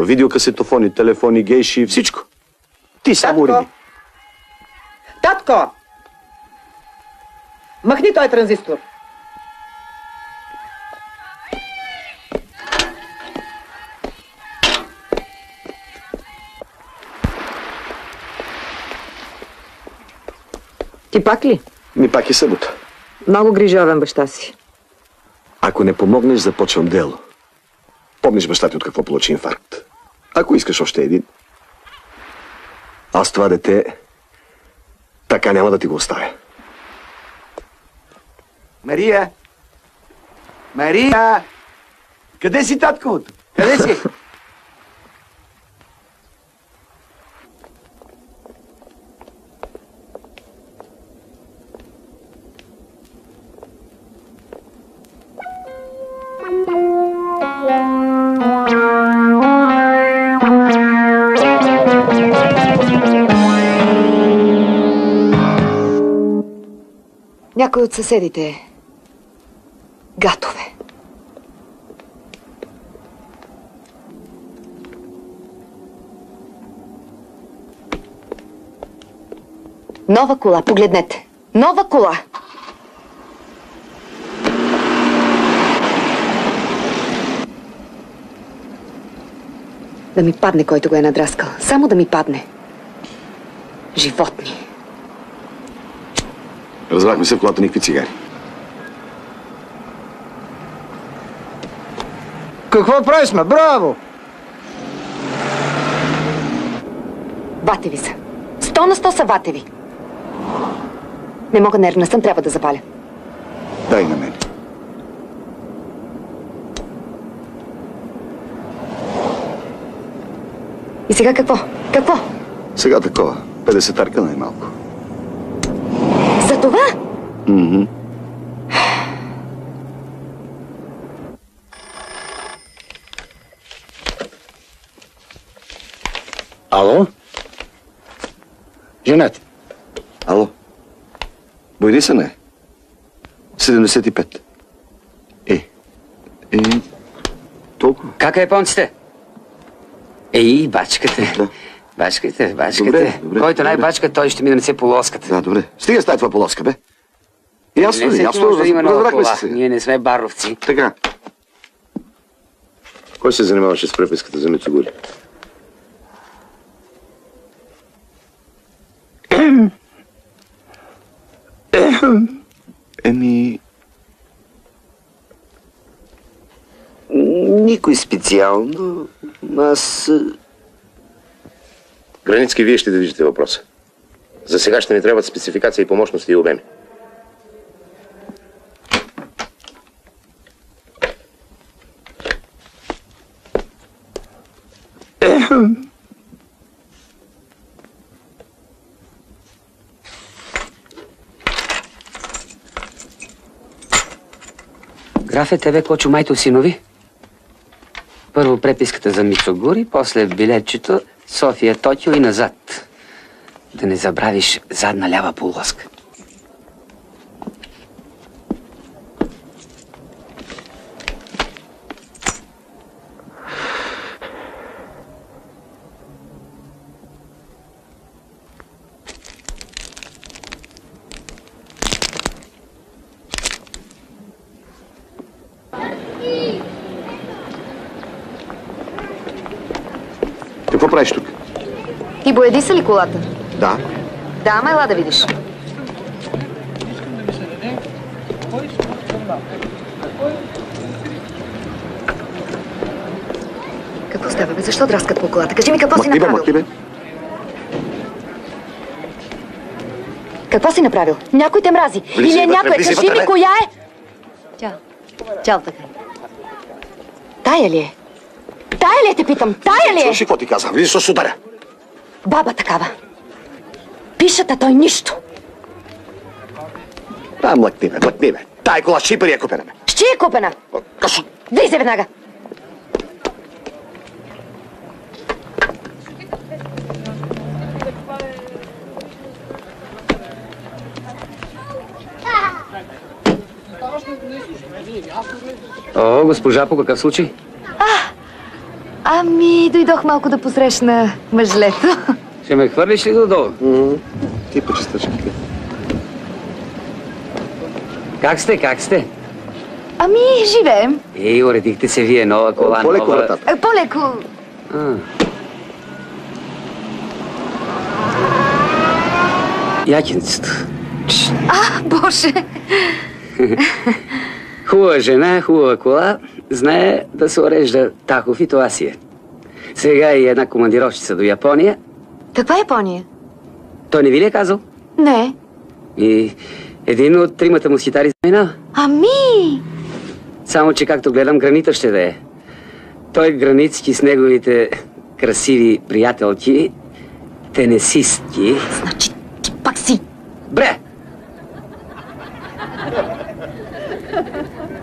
Видеокасетофони, телефони, гейши, всичко. Ти само уреди. Татко! Махни той транзистор. Ти пак ли? Ми пак е събота. Много грижовен баща си. Ако не помогнеш, започвам дело. Помниш баща ти от какво получи инфаркт? Ако искаш още един. Аз това дете така няма да ти го оставя. Мария! Мария! Къде си, татко? Къде си? Някой от съседите. Гатове. Нова кола, погледнете. Нова кола. Да ми падне, който го е надраскал. Само да ми падне. Животни. Разбрахме се в колата никакви цигари. Какво прави сме? Браво! Ватеви са. 100 на 100 са ватеви. Не мога нервна съм, трябва да запаля. Дай на мен. И сега какво? Какво? Сега такова. 50 тарка най-малко. За това? Мхм. Ало? Жената. Ало? Бойди се, не? 75. Толкова. Как е японците? Ей, бачката. Да. Бачката. Добре, Който добре. най-бачка, той ще ми донесе полоската. Да, добре. Стига с тази твоя полоска, бе. Ясно Не ли? всеки Ясно може да има нова разбрахме кола. се. Ние не сме баровци. Така. Кой се занимаваше с преписката за Мицугури? Еми... Никой специално. Аз... Границки, вие ще движите въпроса. За сега ще ни трябват спецификации по мощности и обеми. Графе, тебе Кочо майто синови. Първо преписката за Мицугури, после билетчето София, Токио и назад. Да не забравиш задна лява полоска. Какво правиш тук? Ти бояди са ли колата? Да. Да, ама ела да видиш. Какво става, бе? Защо драскат по колата? Кажи ми какво си направил? Махни, бе. Какво си направил? Някой те мрази. Влизай Или е вътре, някой. влизай Кажи вътре, ми бе. коя е. Чао. Чао, така. Тая ли е? Тая ли е, те питам? Тая ли е? Чуваш ли какво ти казах? Влизай, ще се ударя. Баба такава. Пишата той нищо. Млъкни, бе. Тая кола ще пари е купена, бе. Ще е купена. Кашо. Влизай веднага. О, госпожа, по какъв случай? Ами, дойдох малко да посрещна мъжлето. Ще ме хвърлиш ли додолу? Ти почистачка. Как сте? Ами, живеем. Ей, уредихте се вие, нова кола, По-леко, нова... братата. По-леко. Якинцето. Боже. Хубава жена, хубава кола, знае да се урежда Тахов и това си е. Сега и една командировщица до Япония. Каква Япония? Той не ви ли е казал? Не. И един от тримата мускитари заминава. Ами! Само, че както гледам, Гранита ще да е. Той Границки с неговите красиви приятелки, тенесистки. Значи ти пак си... Бре!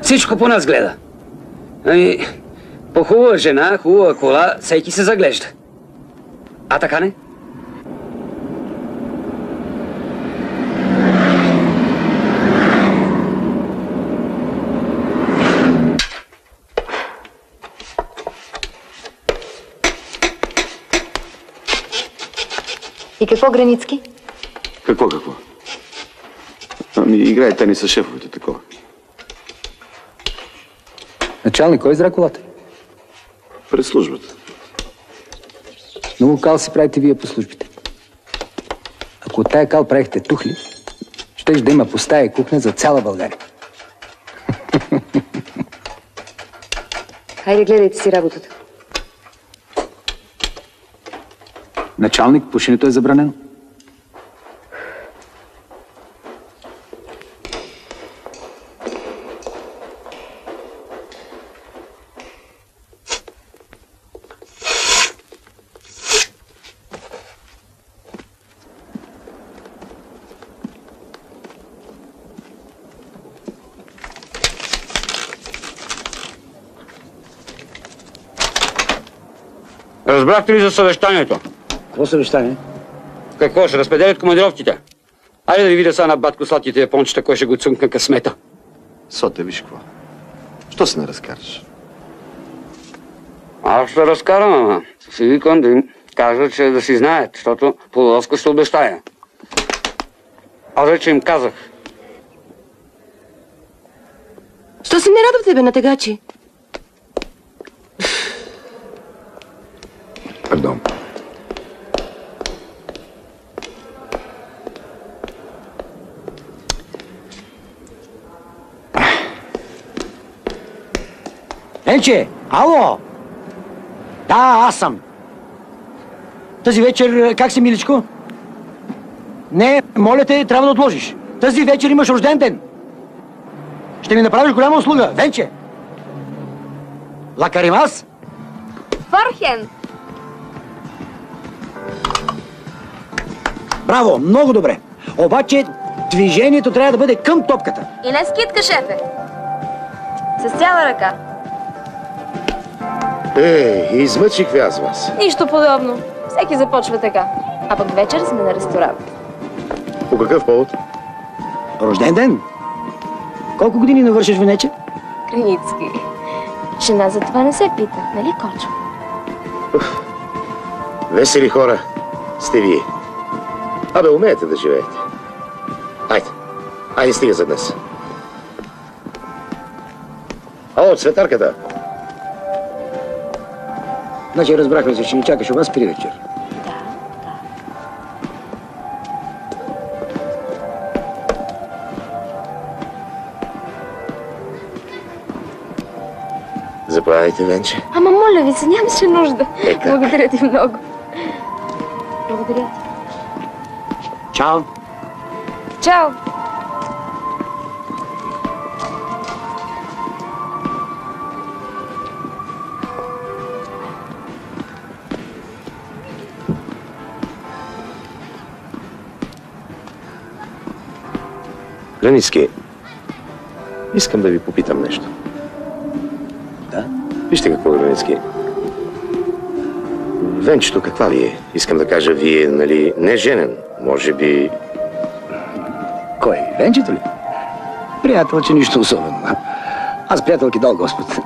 Всичко по нас гледа. Ами, по хубава жена, хубава кола, всеки се заглежда. А така не? И какво, Границки? Какво? Ами играе тенис с шефовете, такова. Началник, кой изра колата? Пред службата. Много кал си правите вие по службите. Ако от тая кал правихте тухли, щеш да има по стая и кухня за цяла България. Хайде, гледайте си работата. Началник, пушенето е забранено. Разбрахте ли за съвещанието? Какво съвещание? Какво? Ще разпределят командировките. Айде да ви видя сега на батко сладките япончета, кой ще го цункна късмета. Соте, виж какво. Що се не разкараш? Аз ще разкарам, ама. Си викам да им кажа, че да си знаят, защото полуоска ще обещая. Аз вече им казах. Що се не радвате, бе, на тегачи? Пардон. Енче, ало! Да, аз съм. Тази вечер как си, миличко? Не, моля те, трябва да отложиш. Тази вечер имаш рожден ден. Ще ми направиш голяма услуга, Венче. Лакаримас? Форхен! Браво, много добре. Обаче движението трябва да бъде към топката. И не скидка, шефе. С цяла ръка. Измъчих ви аз вас. Нищо подобно. Всеки започва така. А пък вечер сме на ресторант. По какъв повод? Рожден ден? Колко години навършиш, Венече? Криницки. Жена за това не се пита, нали, Кочо? Весели хора сте вие. Абе, умеете да живеете. Айде, стига за днес. Ало, цветарката. Значи разбрахме се, че ни чакаш у вас при вечер. Заповядайте, Венче. Ама моля ви се, нямаше нужда. Благодаря ти много. Благодаря ти. Чао. Чао. Границки, искам да ви попитам нещо. Да? Вижте какво, Границки. Венчето каква ви е? Искам да кажа, вие, нали, не женен. Може би... Кой? Венчето ли? Приятел, че нищо особено. Аз приятелки дал Господ.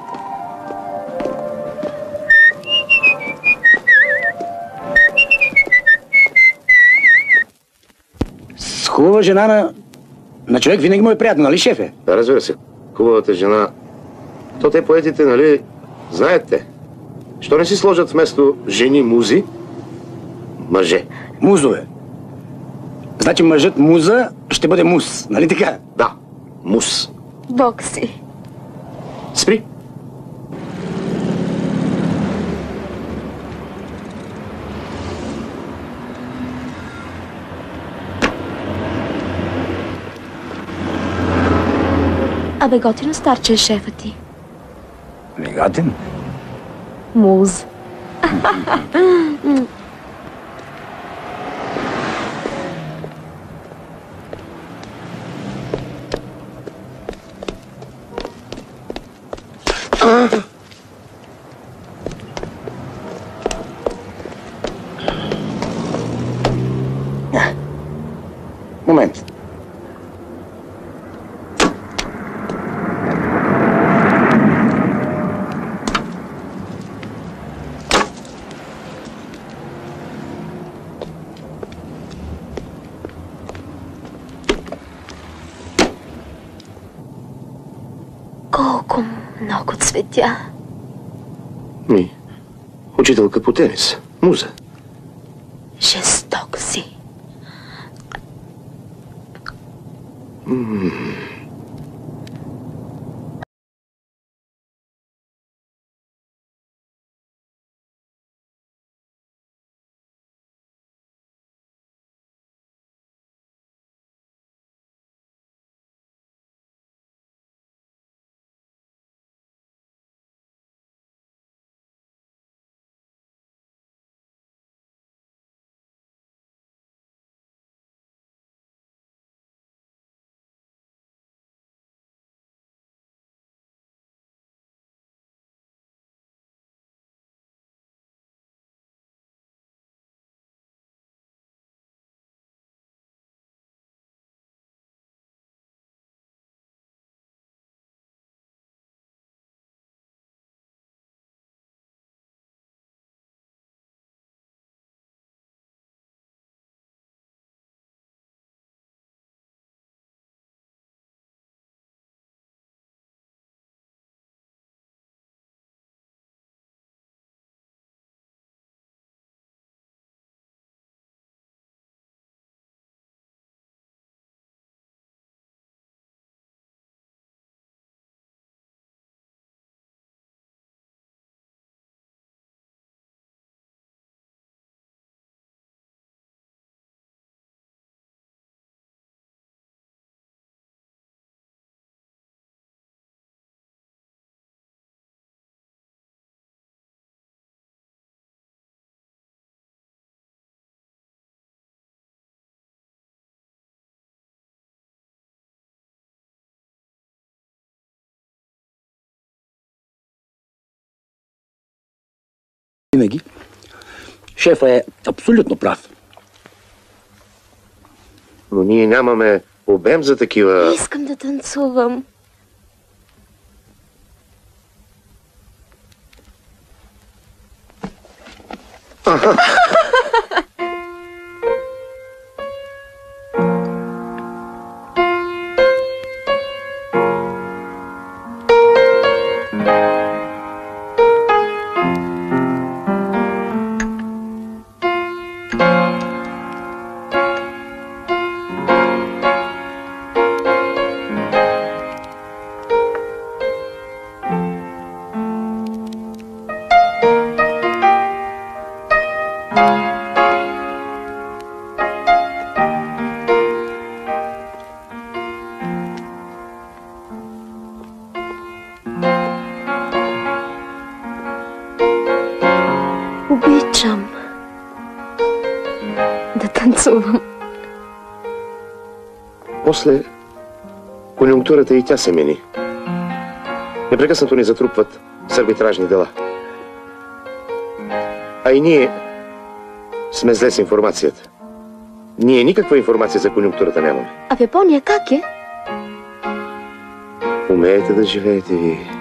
С хубава жена на човек винаги му е приятно, нали, шефе? Да, разбира се. Хубавата жена. То те поетите, нали, знаете. Що не си сложат вместо жени музи, мъже? Музове. Значи мъжът муза ще бъде мус, нали така? Да, мус. Бог си. Спри. Абе, готино старче е шефа ти. Не готин? Муз. Момент. Колко много цветя. Учителка по тенис. Муза. Жесток си. Винаги. Шефът е абсолютно прав. Но ние нямаме обем за такива... Искам да танцувам. Обичам да танцувам. После конюнктурата и тя се мени. Непрекъснато ни затрупват с арбитражни дела. А и ние сме зле с информацията. Ние никаква информация за конюнктурата нямаме. А в Япония как е? Умеете да живеете ви.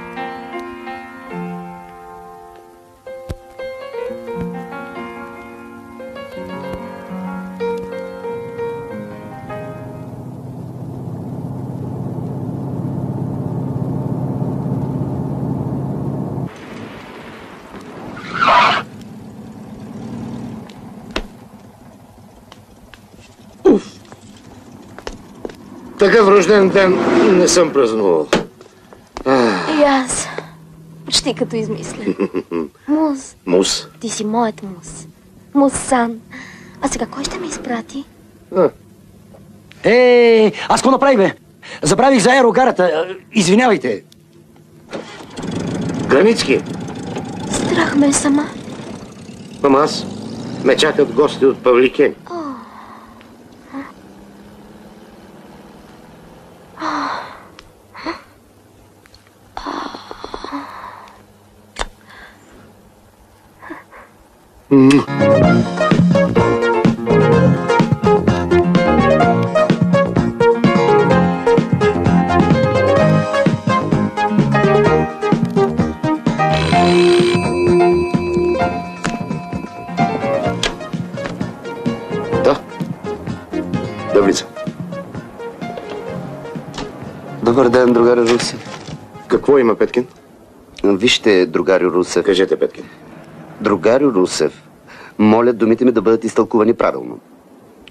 Такъв рожден ден не съм празнувал. И аз. Почти като измислен. Мус. Мус? Ти си моят мус. Мус-сан. А сега кой ще ме изпрати? Аз какво направих, бе? Забравих за аерогарата. Извинявайте. Границки. Страх ме сама. Ама аз ме чакат гости от Павликен. Добър ден, другаре Руси. Какво има, Петкин? Вижте, другарю Русев. Кажете, Петкин. Другарю Русев, моля думите ми да бъдат изтълкувани правилно.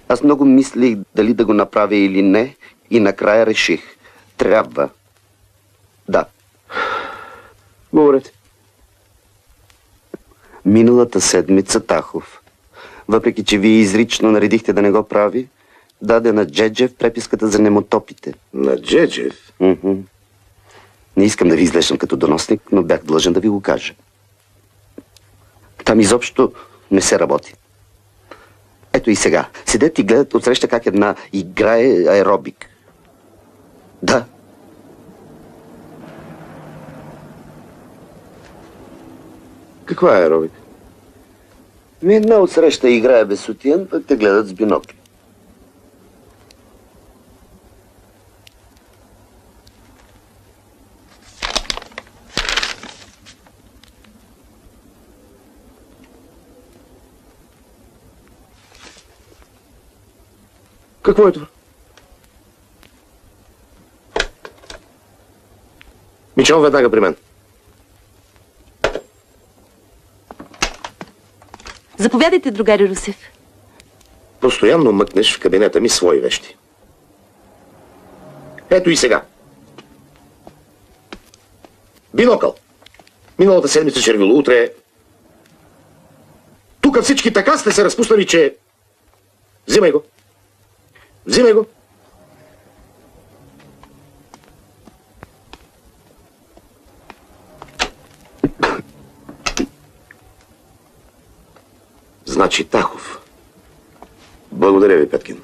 Аз много мислих дали да го направя или не и накрая реших. Трябва. Да. Говорете. Миналата седмица Тахов, въпреки че вие изрично наредихте да не го прави, даде на Джеджев преписката за немотопите. На Джеджев? Не искам да ви изглеждам като доносник, но бях длъжен да ви го кажа. Там изобщо не се работи. Ето и сега. Седят и гледат отсреща как една играе аеробик. Да. Каква е аеробик? Една отсреща играе без сутиен, пък те гледат с бинокли. Какво е това? Мичон, веднага при мен. Заповядайте, другари Русев. Постоянно мъкнеш в кабинета ми свои вещи. Ето и сега. Бинокъл. Миналата седмица червило, утре... Тук всички така сте се разпуснали, че... Взимай го. Взимай го. Значи Тахов. Благодаря ви, Петкин.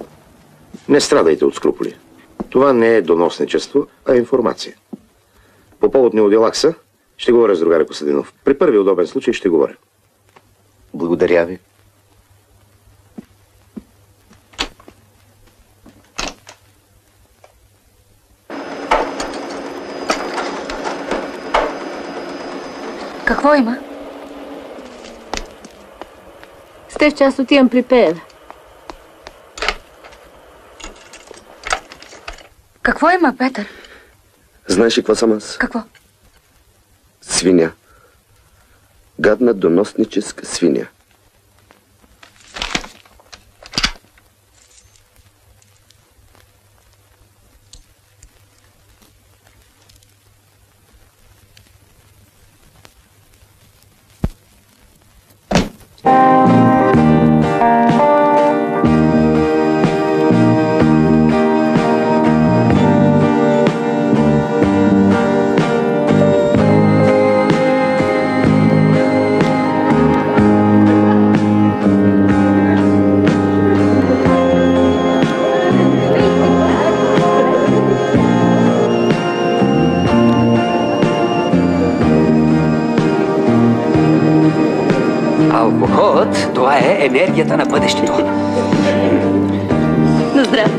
Не страдайте от скрупули. Това не е доносничество, а информация. По повод неодилакса ще говоря с другаря Костадинов. При първи удобен случай ще говоря. Благодаря ви. Какво има? Стефче, аз отивам при Пеева. Какво има, Петър? Знаеш ли какво съм аз? Какво? Свиня. Гадна доносническа свиня. Алкохолът, това е енергията на бъдещето. На здраве.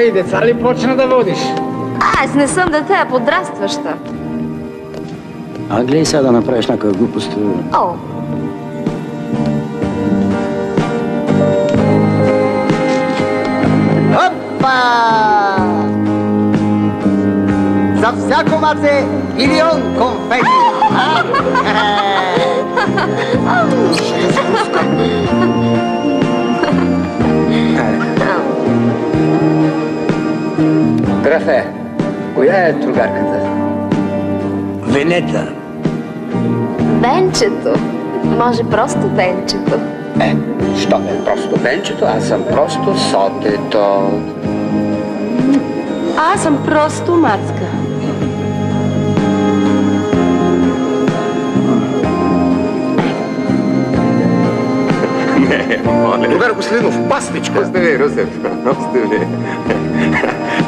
И деца ли почна да водиш? Аз не съм дете, а подрастваща. А гледай сега да направиш някаква глупост. О! Опа! За всяко маце милион конфети! Графе, коя е другарката? Венета. Бенчето. Може просто Бенчето. Що е просто Бенчето? Аз съм просто Сотето. Аз съм просто мацка. Не, моля. Другар Костадинов, пасничка! Остави, Русев, остави.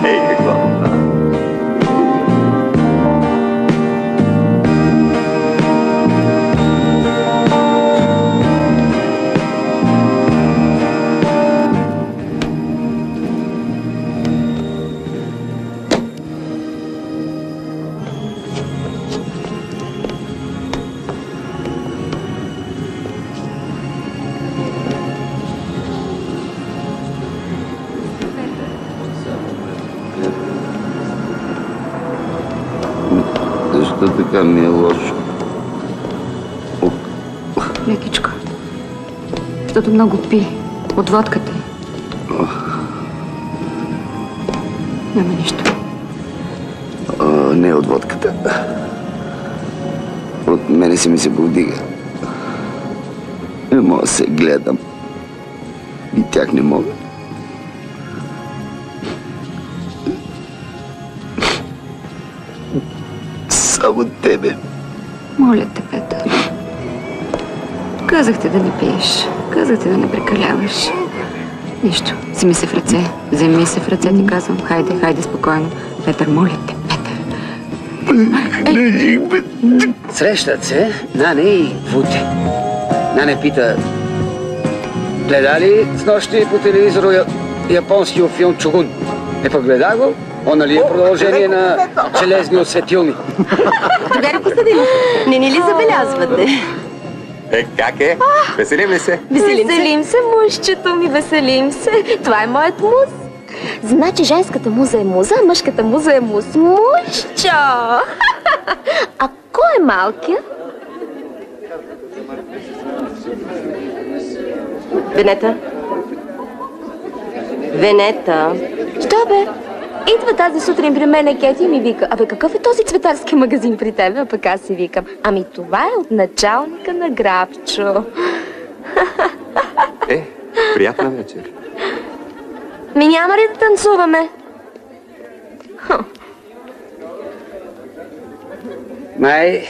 Ей, какво? Защо така ми е лошо? Лекичко. Защото много пи. От водката. Няма нищо. Не от водката. От мене си ми се повдига. Не мога да се гледам. И тях не мога. Само тебе. Моля те, Петър. Казахте да не пиеш. Казахте да не прекаляваш. Нищо. Вземи се в ръце. Вземи се в ръце, ти казвам. Хайде, хайде спокойно. Петър, моля те, Петър. Срещат се Нане и Вути. Нане пита: гледали с нощи по телевизора японския филм Чугун? Пък гледа го? Он нали е продължение на железни осветилни? Другари Костадинов, не ни ли забелязвате? Как е? Веселим ли се? Веселим се, мъжчето ми, веселим се. Това е моят муз. Значи женската муза е муза, а мъжката муза е муз. Мъжчо! А кой е малкият? Венета? Венета? Що бе? Идва тази сутрин при мене Кети и ми вика: абе, какъв е този цветарски магазин при тебе? А пък аз си викам: ами това е от началника на Грабчо. Приятна вечер. Ми няма ли да танцуваме? Май,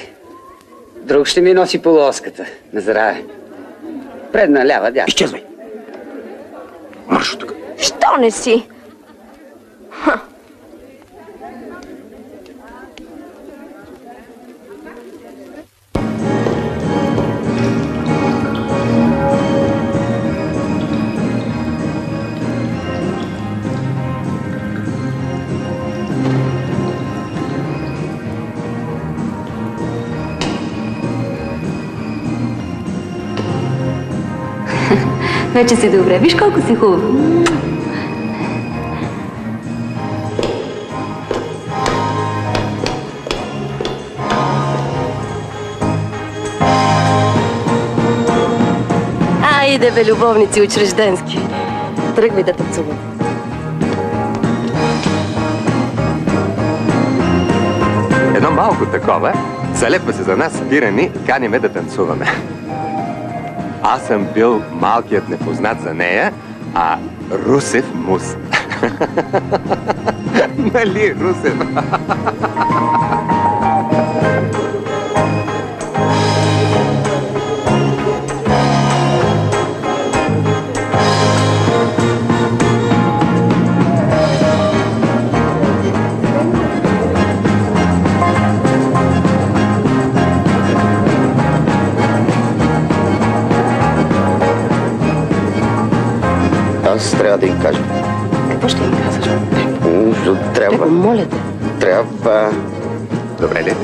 друг ще ми носи полоската. На здраве. Предна, лява, дясна. Изчезвай! Марш от тук. Що не си? Вече си добре. Виж колко си хубав. Айде бе, любовници учрежденски. Тръгвай да танцуваме. Едно малко такова, залепва се за нас, спира ни, каниме да танцуваме. Аз съм бил малкият непознат за нея, а Русев мус. Нали, Русев? Аз трябва да им кажа. Какво ще им казваш? Трябва. Моля те. Трябва. Добре ли?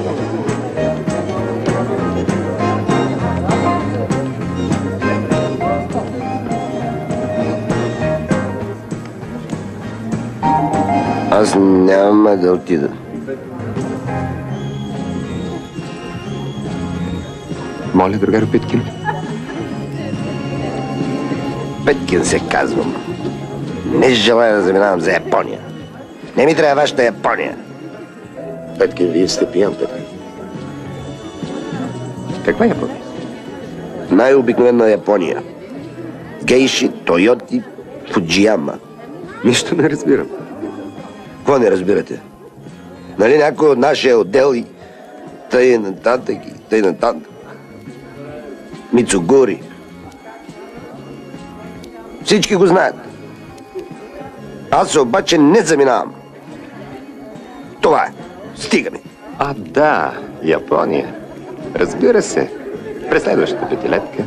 Аз няма да отида. Моля, другаро Петкин. Петкин се казвам. Не желая да заминавам за Япония. Не ми трябва вашата Япония. Петкин, вие сте пиян, Петкин. Каква Япония? Най-обикновена Япония. Гейши, Тойоти, Фуджияма. Нищо не разбирам. Какво не разбирате? Нали някой от нашия отдел и тъй нататък и тъй нататък? Мицугури. Всички го знаят. Аз се обаче не заминавам. Това е. Стига ми. А, да, Япония. Разбира се. През следващата петилетка.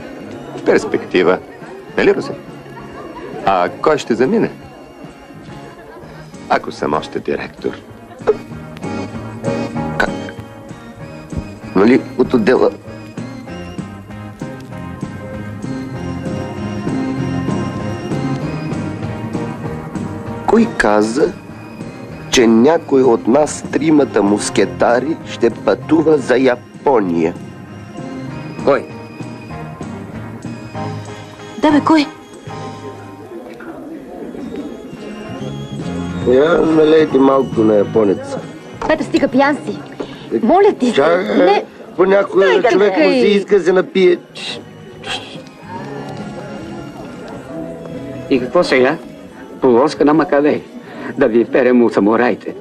В перспектива. Нали, Русе? А кой ще замине? Ако съм още директор. Как? Нали от отдела? Кой каза, че някой от нас тримата мускетари ще пътува за Япония? Кой? Да, бе, кой? Я налейте малко на японец. Петър, стига, пиян си. Моля ти се. Чакай, понякога човек му се иска да се напие. И какво сега? Полоска на Макавей. Да ви перем у самураите.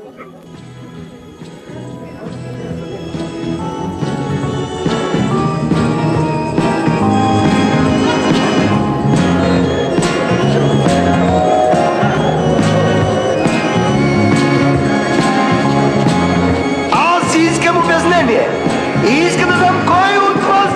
Аз искам обяснение. И искам да знам кой от вас.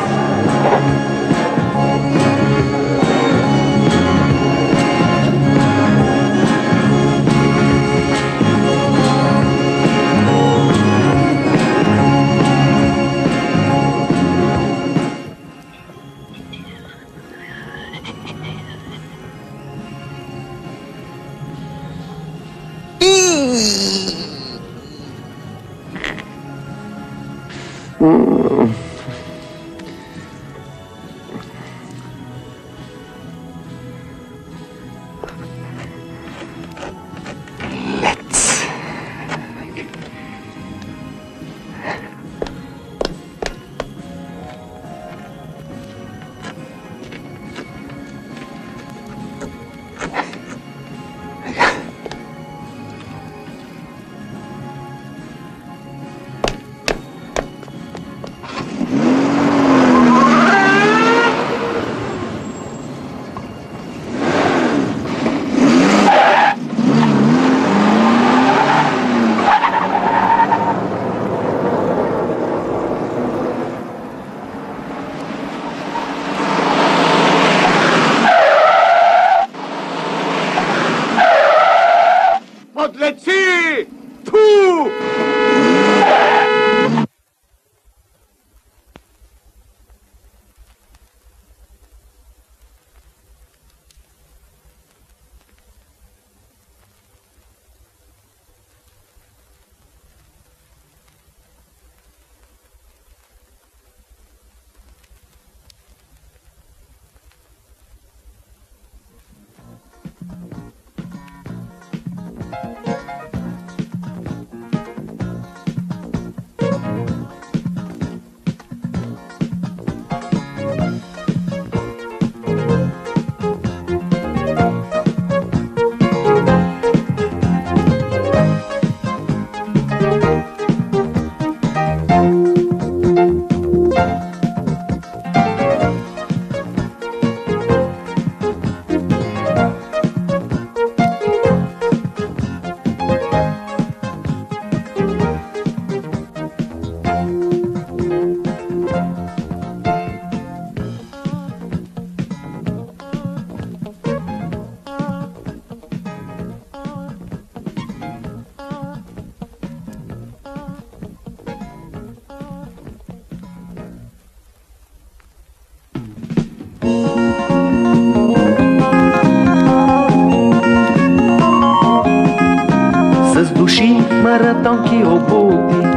маратонки обути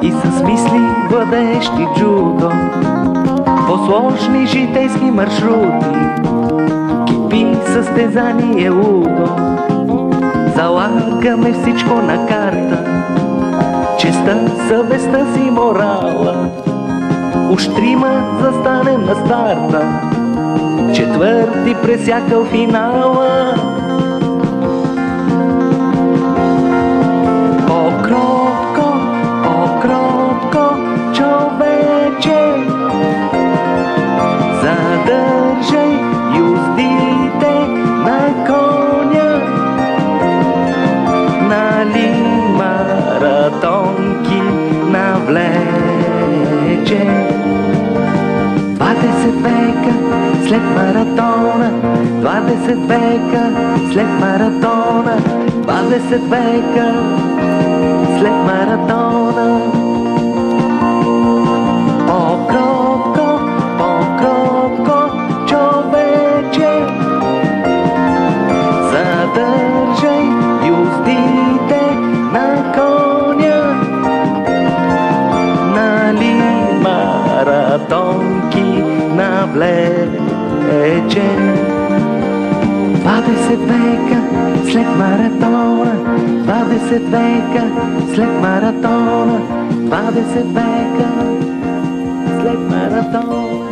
и с мисли владеещи джудо, по-сложни житейски маршрути, кипи състезание лудо. Залагаме всичко на карта, честа, съвестта си, морала. Уж трима застанем на старта, четвърти пресякал финала. след маратона, 20 века след маратона, 20 века след маратона. По-кротко, по-кротко, човече, задържай юздите на коня, нали маратонки навлече. 20 века след маратона, 20 века след маратона, 20 века след маратона.